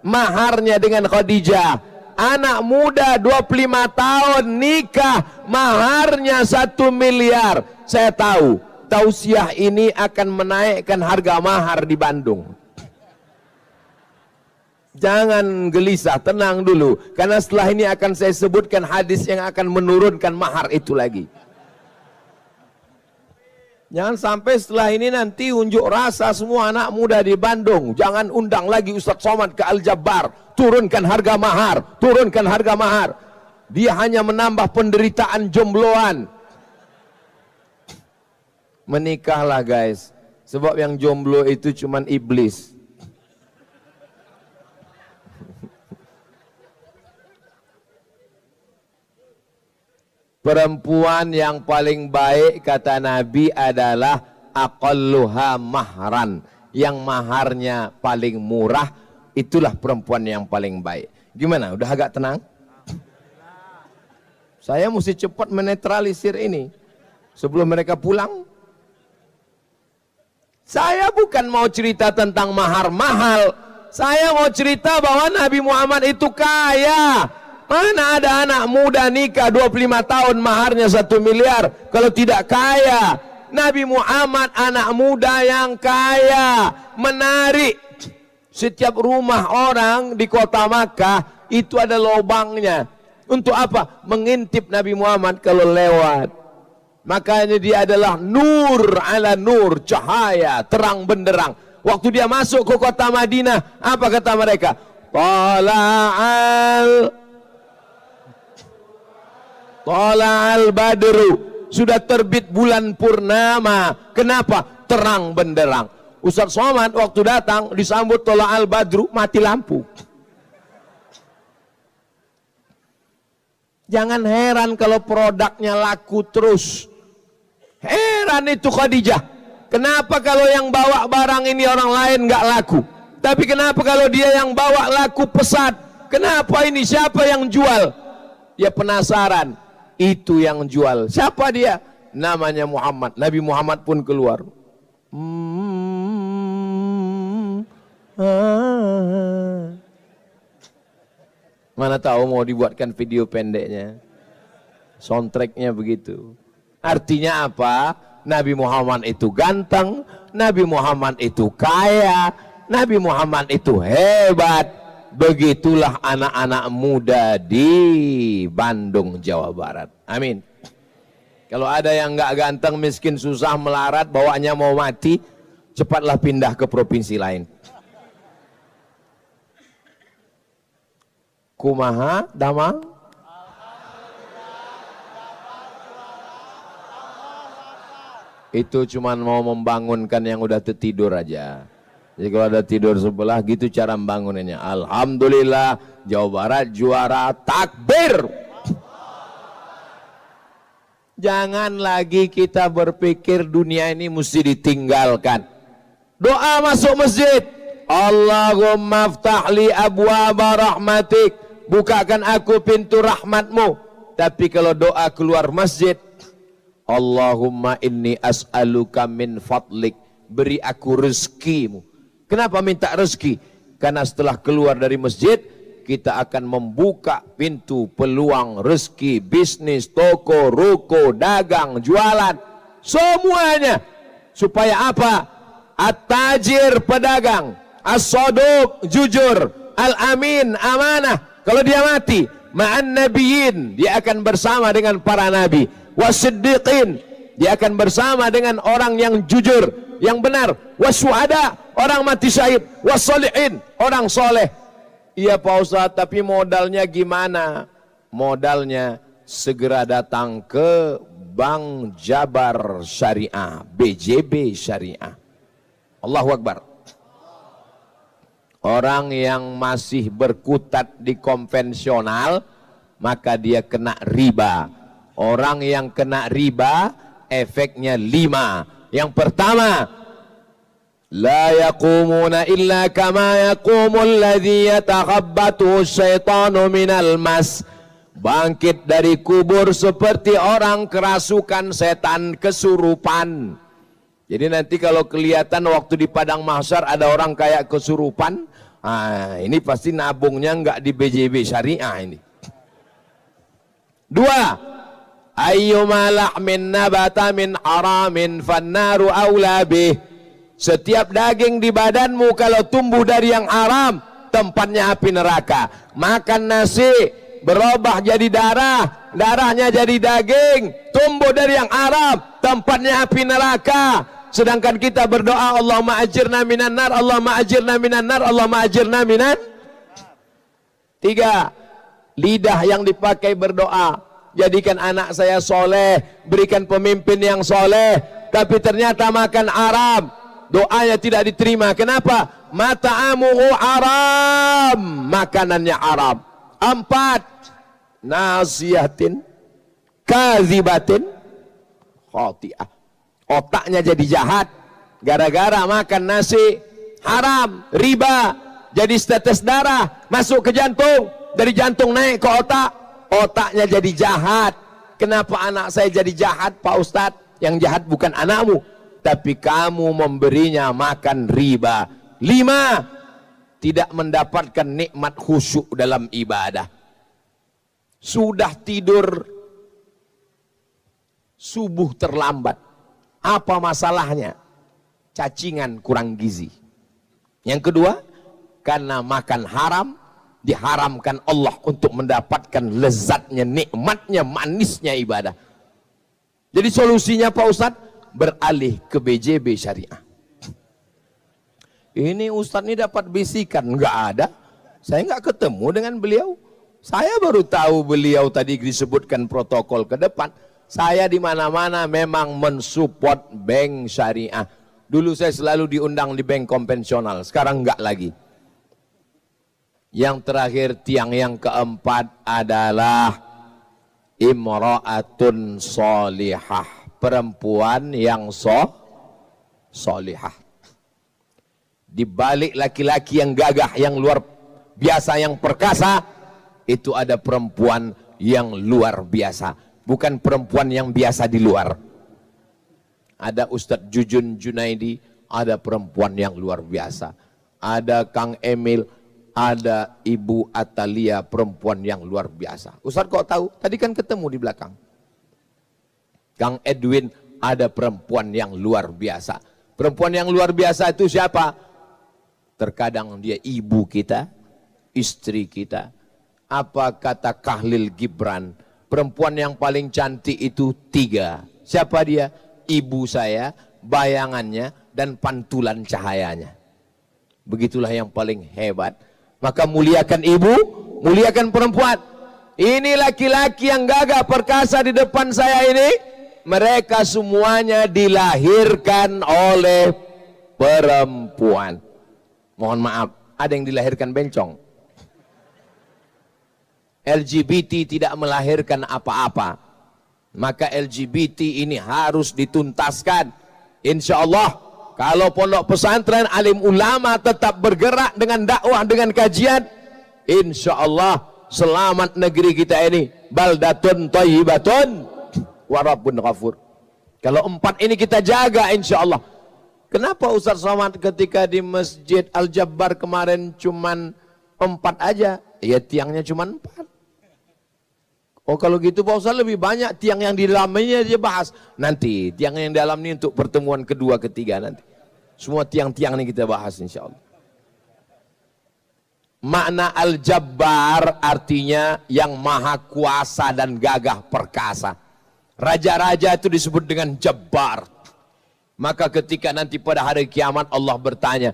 maharnya dengan Khadijah. Anak muda 25 tahun nikah, maharnya 1 miliar. Saya tahu, tausiah ini akan menaikkan harga mahar di Bandung. Jangan gelisah, tenang dulu. Karena setelah ini akan saya sebutkan hadis yang akan menurunkan mahar itu lagi. Jangan sampai setelah ini nanti unjuk rasa semua anak muda di Bandung. Jangan undang lagi Ustadz Somad ke Al-Jabbar. Turunkan harga mahar, turunkan harga mahar. Dia hanya menambah penderitaan jombloan. Menikahlah guys. Sebab yang jomblo itu cuman iblis. Perempuan yang paling baik kata Nabi adalah aqalluha mahran, yang maharnya paling murah, itulah perempuan yang paling baik. Gimana? Udah agak tenang? Saya mesti cepat menetralisir ini sebelum mereka pulang. Saya bukan mau cerita tentang mahar mahal, saya mau cerita bahwa Nabi Muhammad itu kaya. Mana ada anak muda nikah 25 tahun maharnya 1 miliar kalau tidak kaya. Nabi Muhammad anak muda yang kaya, menarik. Setiap rumah orang di kota Makkah itu ada lubangnya. Untuk apa? Mengintip Nabi Muhammad kalau lewat. Makanya dia adalah nur ala nur, cahaya, terang benderang. Waktu dia masuk ke kota Madinah, apa kata mereka? Tala'al badru, sudah terbit bulan purnama. Kenapa? Terang benderang. Ustadz Somad waktu datang disambut Tala'al badru, mati lampu. Jangan heran kalau produknya laku terus. Heran itu Khadijah. Kenapa kalau yang bawa barang ini orang lain nggak laku? Tapi kenapa kalau dia yang bawa laku pesat? Kenapa ini? Siapa yang jual? Dia penasaran. Itu yang jual. Siapa dia? Namanya Muhammad. Nabi Muhammad pun keluar. Mana tahu mau dibuatkan video pendeknya. Soundtracknya begitu. Artinya apa? Nabi Muhammad itu ganteng, Nabi Muhammad itu kaya, Nabi Muhammad itu hebat. Begitulah anak-anak muda di Bandung, Jawa Barat. Amin. Kalau ada yang nggak ganteng, miskin, susah, melarat, bawaannya mau mati, cepatlah pindah ke provinsi lain. Kumaha, damang? Itu cuman mau membangunkan yang udah tertidur aja. Jadi kalau ada tidur sebelah gitu cara membanguninnya. Alhamdulillah Jawa Barat juara, takbir. Jangan lagi kita berpikir dunia ini mesti ditinggalkan. Doa masuk masjid. Allahumma aftahli abwaba rahmatik. Bukakan aku pintu rahmatmu. Tapi kalau doa keluar masjid, Allahumma inni as'aluka min fadlik. Beri aku rezekimu. Kenapa minta rezeki? Karena setelah keluar dari masjid, kita akan membuka pintu peluang rezeki, bisnis, toko, ruko, dagang, jualan, semuanya. Supaya apa? At-tajir, pedagang, as-saduq, jujur, al-amin, amanah. Kalau dia mati, ma'an nabiyyin, dia akan bersama dengan para nabi, wasiddiqin, dia akan bersama dengan orang yang jujur, yang benar. Wasyuhada, orang mati syahid. Wassolihin, orang soleh. Iya Pak Ustadz, tapi modalnya gimana? Modalnya segera datang ke Bank Jabar Syariah, BJB Syariah. Allahu Akbar. Orang yang masih berkutat di konvensional, maka dia kena riba. Orang yang kena riba, efeknya 5. Yang pertama, la yaqumuna illa kama yaqumul ladzi yatakhabbatu syaitanu minal mas. Bangkit dari kubur seperti orang kerasukan setan, kesurupan. Jadi nanti kalau kelihatan waktu di padang mahsyar ada orang kayak kesurupan, ini pasti nabungnya enggak di BJB Syariah ini. 2. Ayyuma lahmin nabata min haramin fannaru aula bih. Setiap daging di badanmu kalau tumbuh dari yang haram, tempatnya api neraka. Makan nasi berubah jadi darah, darahnya jadi daging, tumbuh dari yang haram, tempatnya api neraka. Sedangkan kita berdoa, Allahumma ajirna minan nar, Allahumma ajirna minan nar, Allahumma ajirna minan. 3. Lidah yang dipakai berdoa, jadikan anak saya soleh, berikan pemimpin yang soleh, tapi ternyata makan haram, doanya tidak diterima. Kenapa? Mata'amuhu haram, makanannya haram. 4. Nasihatin kazibatin khati'ah. Otaknya jadi jahat gara-gara makan nasi haram, riba, jadi tetes darah masuk ke jantung, dari jantung naik ke otak, otaknya jadi jahat. Kenapa anak saya jadi jahat Pak Ustadz? Yang jahat bukan anakmu, tapi kamu memberinya makan riba. 5. Tidak mendapatkan nikmat khusyuk dalam ibadah. Sudah tidur subuh terlambat. Apa masalahnya? Cacingan, kurang gizi. Yang kedua, karena makan haram, diharamkan Allah untuk mendapatkan lezatnya, nikmatnya, manisnya ibadah. Jadi solusinya Pak Ustadz, beralih ke BJB Syariah. Ini Ustadz ini dapat bisikan, enggak ada. Saya enggak ketemu dengan beliau. Saya baru tahu beliau tadi disebutkan protokol ke depan. Saya di mana-mana memang mensupport bank syariah. Dulu saya selalu diundang di bank konvensional, sekarang enggak lagi. Yang terakhir, tiang yang keempat adalah imra'atun solihah, perempuan yang solihah. Di balik laki-laki yang gagah, yang luar biasa, yang perkasa, itu ada perempuan yang luar biasa. Bukan perempuan yang biasa di luar. Ada Ustadz Jujun Junaidi, ada perempuan yang luar biasa. Ada Kang Emil, ada Ibu Atalia, perempuan yang luar biasa. Ustadz kok tahu? Tadi kan ketemu di belakang. Kang Edwin, ada perempuan yang luar biasa. Perempuan yang luar biasa itu siapa? Terkadang dia ibu kita, istri kita. Apa kata Khalil Gibran? Perempuan yang paling cantik itu 3. Siapa dia? Ibu saya, bayangannya, dan pantulan cahayanya. Begitulah yang paling hebat. Maka muliakan ibu, muliakan perempuan. Ini laki-laki yang gagah perkasa di depan saya ini, mereka semuanya dilahirkan oleh perempuan. Mohon maaf, ada yang dilahirkan bencong. LGBT tidak melahirkan apa-apa. Maka LGBT ini harus dituntaskan. Insya Allah, kalau pondok pesantren, alim ulama tetap bergerak dengan dakwah, dengan kajian, insya Allah selamat negeri kita ini. Baldatun thayyibatun wa rabbun ghafur. Kalau 4 ini kita jaga insya Allah. Kenapa Ustaz Somad ketika di Masjid Al-Jabbar kemarin cuman 4 aja? Ya tiangnya cuman 4. Oh kalau gitu Pak Ustaz lebih banyak tiang yang di dalamnya dia bahas. Nanti tiang yang di dalam ini untuk pertemuan kedua, ketiga nanti. Semua tiang-tiang ini kita bahas insya Allah. Makna Al-Jabbar artinya yang maha kuasa dan gagah perkasa. Raja-raja itu disebut dengan Jabbar. Maka ketika nanti pada hari kiamat Allah bertanya,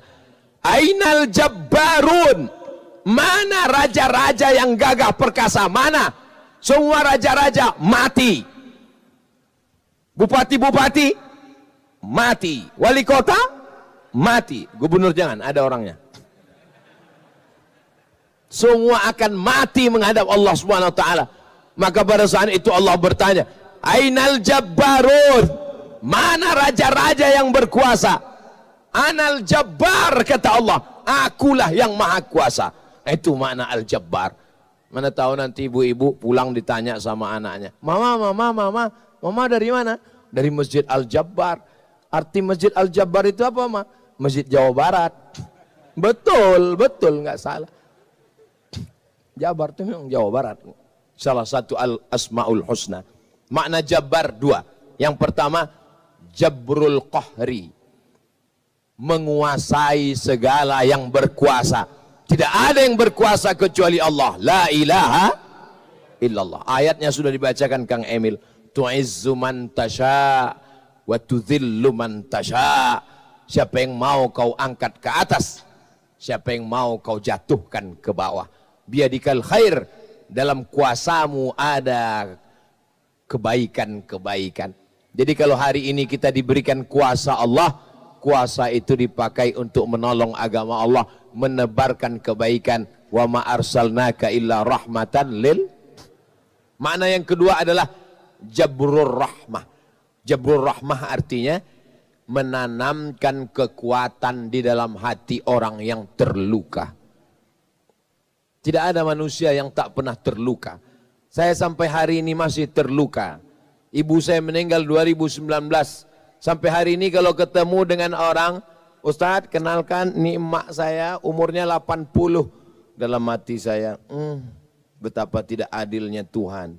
Ainal Jabbarun? Mana raja-raja yang gagah perkasa? Mana? Semua raja-raja mati. Bupati-bupati mati. Wali kota mati. Gubernur jangan, ada orangnya. Semua akan mati menghadap Allah Subhanahu wa taala. Maka pada saat itu Allah bertanya, Ainal Jabbarun? Mana raja-raja yang berkuasa? Anal Jabbar, kata Allah, akulah yang maha kuasa. Itu makna Al-Jabbar. Mana tahu nanti ibu-ibu pulang ditanya sama anaknya, mama dari mana? Dari Masjid Al-Jabbar. Arti Masjid Al-Jabbar itu apa, Ma? Masjid Jawa Barat. Betul, nggak salah. Jabar itu memang Jawa Barat. Salah satu Al-Asmaul Husna. Makna Jabbar dua. Yang pertama, Jabrul Qahri, menguasai segala yang berkuasa. Tidak ada yang berkuasa kecuali Allah. La ilaha illallah. Ayatnya sudah dibacakan Kang Emil. Tu'izzu man tasha wa tudhillu man tasha. Siapa yang mau kau angkat ke atas, siapa yang mau kau jatuhkan ke bawah. Biadikal khair, dalam kuasamu ada kebaikan-kebaikan. Jadi kalau hari ini kita diberikan kuasa Allah, kuasa itu dipakai untuk menolong agama Allah, menebarkan kebaikan. Wa ma arsalnaka illa rahmatan lil. Makna yang kedua adalah jabrur rahmah. Jabrur rahmah artinya menanamkan kekuatan di dalam hati orang yang terluka. Tidak ada manusia yang tak pernah terluka. Saya sampai hari ini masih terluka. Ibu saya meninggal 2019. Sampai hari ini kalau ketemu dengan orang, Ustadz kenalkan ini emak saya umurnya 80. Dalam hati saya, betapa tidak adilnya Tuhan.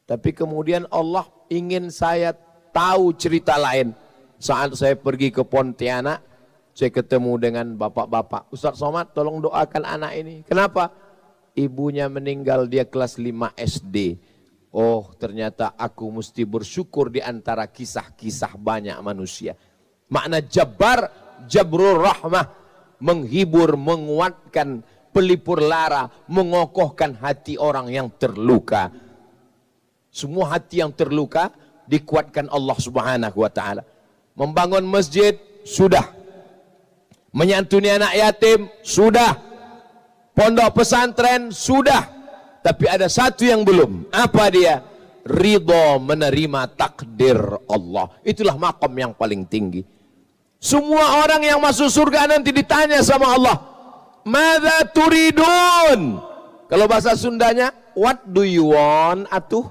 Tapi kemudian Allah ingin saya tahu cerita lain. Saat saya pergi ke Pontianak, saya ketemu dengan bapak-bapak. Ustadz Somad tolong doakan anak ini. Kenapa? Ibunya meninggal, dia kelas 5 SD. Oh, ternyata aku mesti bersyukur di antara kisah-kisah banyak manusia. Makna Jabbar, Jabrur Rahmah, menghibur, menguatkan, pelipur lara, mengokohkan hati orang yang terluka. Semua hati yang terluka dikuatkan Allah Subhanahu wa taala. Membangun masjid sudah. Menyantuni anak yatim sudah. Pondok pesantren sudah. Tapi ada satu yang belum. Apa dia? Ridho menerima takdir Allah. Itulah makom yang paling tinggi. Semua orang yang masuk surga nanti ditanya sama Allah, "Madza turidun?" Kalau bahasa Sundanya, what do you want atuh?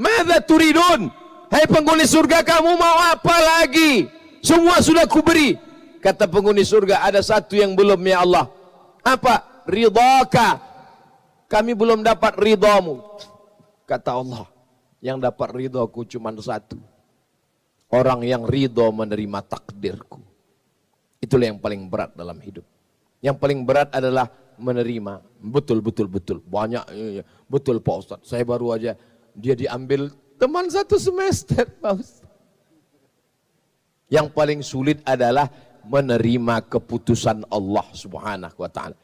Madza turidun? Hai penghuni surga, kamu mau apa lagi? Semua sudah kuberi. Kata penghuni surga, ada satu yang belum ya Allah. Apa? Ridhaka. Kami belum dapat ridhamu. Kata Allah, yang dapat ridhaku cuma satu. Orang yang ridho menerima takdirku. Itulah yang paling berat dalam hidup. Yang paling berat adalah menerima. Betul. Banyak. Betul Pak Ustadz. Saya baru aja, dia diambil teman satu semester Pak Ustadz. Yang paling sulit adalah menerima keputusan Allah Subhanahu wa taala.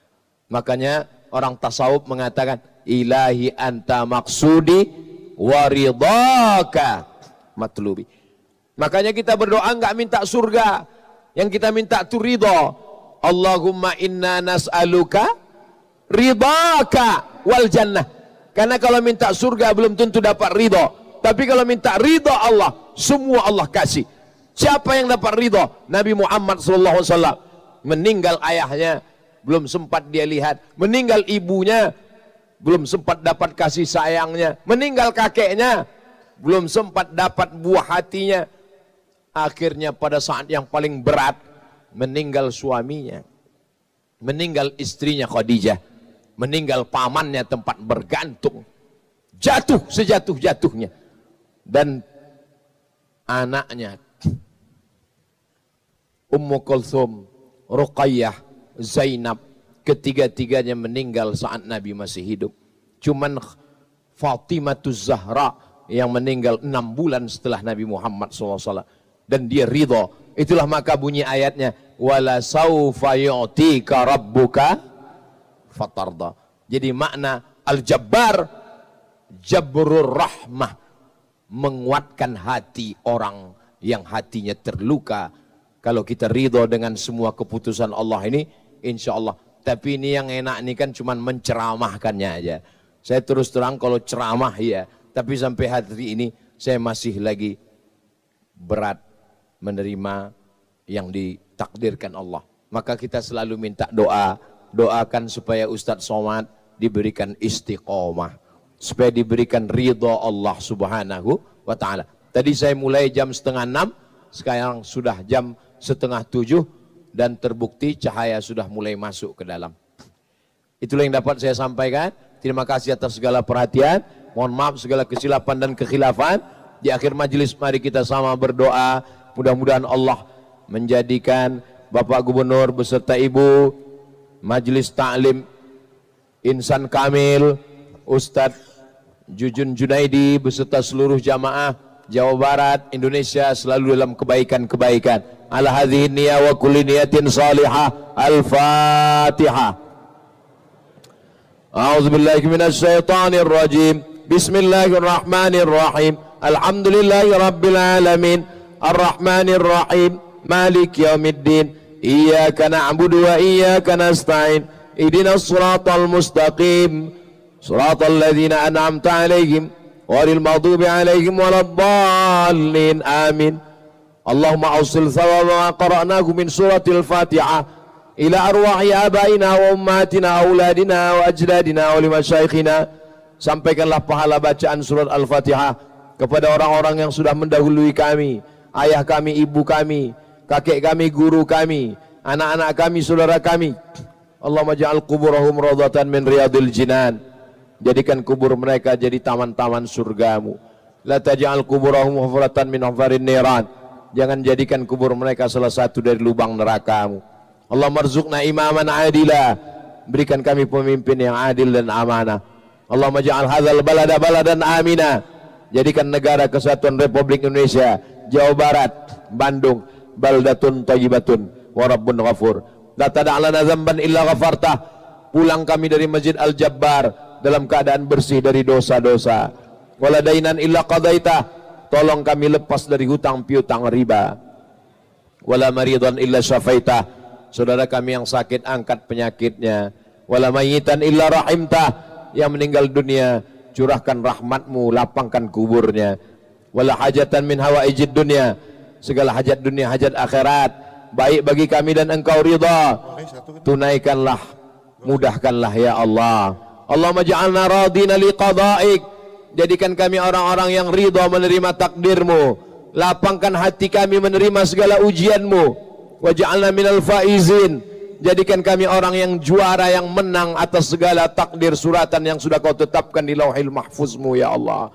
Makanya orang tasawuf mengatakan, ilahi anta maksudi wa ridhaka matlubi. Makanya kita berdoa enggak minta surga, yang kita minta itu ridho. Allahumma inna nas'aluka ridhaka wal jannah. Karena kalau minta surga belum tentu dapat ridho, tapi kalau minta ridho Allah, semua Allah kasih. Siapa yang dapat ridho? Nabi Muhammad SAW meninggal ayahnya, belum sempat dia lihat. Meninggal ibunya, belum sempat dapat kasih sayangnya. Meninggal kakeknya, belum sempat dapat buah hatinya. Akhirnya pada saat yang paling berat, meninggal suaminya. Meninggal istrinya Khadijah. Meninggal pamannya tempat bergantung. Jatuh sejatuh-jatuhnya. Dan anaknya Ummu Kulthum, Ruqayyah, Zainab, ketiga-tiganya meninggal saat Nabi masih hidup. Cuman Fatimatuz Zahra yang meninggal 6 bulan setelah Nabi Muhammad SAW, dan dia ridho. Itulah maka bunyi ayatnya, wala saufa yu'tika rabbuka fatarda. Jadi makna Al-Jabbar, Jabrur Rahmah, menguatkan hati orang yang hatinya terluka. Kalau kita ridho dengan semua keputusan Allah ini, insya Allah. Tapi ini yang enak ini kan cuman menceramahkannya aja. Saya terus terang kalau ceramah ya, tapi sampai hari ini saya masih lagi berat menerima yang ditakdirkan Allah. Maka kita selalu minta doa, doakan supaya Ustadz Somad diberikan istiqomah, supaya diberikan ridho Allah Subhanahu wa ta'ala. Tadi saya mulai jam 5:30, sekarang sudah jam 6:30, dan terbukti cahaya sudah mulai masuk ke dalam. Itulah yang dapat saya sampaikan. Terima kasih atas segala perhatian. Mohon maaf segala kesilapan dan kekhilafan. Di akhir majelis mari kita sama berdoa, mudah-mudahan Allah menjadikan Bapak Gubernur beserta Ibu, Majelis Ta'lim Insan Kamil, Ustadz Jujun Junaidi beserta seluruh jamaah Jawa Barat, Indonesia selalu dalam kebaikan-kebaikan. Ala hadhihi niyya wa kulli niyatin salihah. Al-Fatihah. A'udzubillahi minasyaitonir rajim. Bismillahirrahmanirrahim. Alhamdulillahi rabbil alamin. Ar-Rahmanir Rahim. Malik yaumiddin. Iyyaka na'budu wa iyyaka nasta'in. Ihdinas siratal mustaqim. Siratal ladzina an'amta 'alaihim ghairil maghdubi 'alaihim waladdallin. Amin. Allahumma awsil thawaba ma qara'nahu min suratil Fatihah ila arwahi abaina wa ummatina auladina wa ajdadina wa limasyayikhina. Sampaikanlah pahala bacaan surat Al-Fatihah kepada orang-orang yang sudah mendahului kami, ayah kami, ibu kami, kakek kami, guru kami, anak-anak kami, saudara kami. Allahumma ja'al kuburahum radatan min riyadil jinan. Jadikan kubur mereka jadi taman-taman surgamu. La taj'al kuburahum hufratan min hufarin niran. Jangan jadikan kubur mereka salah satu dari lubang nerakamu. Allah marzuqna imaman adila. Berikan kami pemimpin yang adil dan amanah. Allah maja'al hadzal balada baladan amina. Jadikan negara kesatuan Republik Indonesia, Jawa Barat, Bandung, baldatun thayyibatun wa rabbun ghafur. La tada'lana dzamban illa ghafartah. Pulang kami dari Masjid Al-Jabbar dalam keadaan bersih dari dosa-dosa. Wala dainan illa qadaitah. Tolong kami lepas dari hutang piutang riba. Wala maridan illa syafaitah. Saudara kami yang sakit angkat penyakitnya. Wala mayyitan illa rahimtah. Yang meninggal dunia curahkan rahmatmu, lapangkan kuburnya. Wala hajatan min hawaijid dunia. Segala hajat dunia, hajat akhirat baik bagi kami dan engkau ridha, tunaikanlah, mudahkanlah ya Allah. Allahumma ja'alna radina liqada'ik. Jadikan kami orang-orang yang ridha menerima takdirmu. Lapangkan hati kami menerima segala ujianmu. Waj'alna minal faizin. Jadikan kami orang yang juara, yang menang atas segala takdir suratan yang sudah kau tetapkan di lauhil mahfuzmu ya Allah.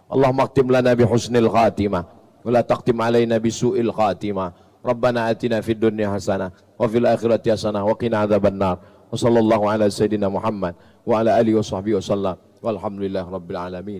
Allahumma khtim lana bi husnil khatimah wa la taqtim alaina bi su'il khatimah. Rabbana atina fid dunya hasanah wa fil akhirati hasanah wa qina adzabannar. Wa sallallahu ala sayyidina Muhammad wa ala alihi wa sahbihi wa sallam. Walhamdulillah rabbil alamin.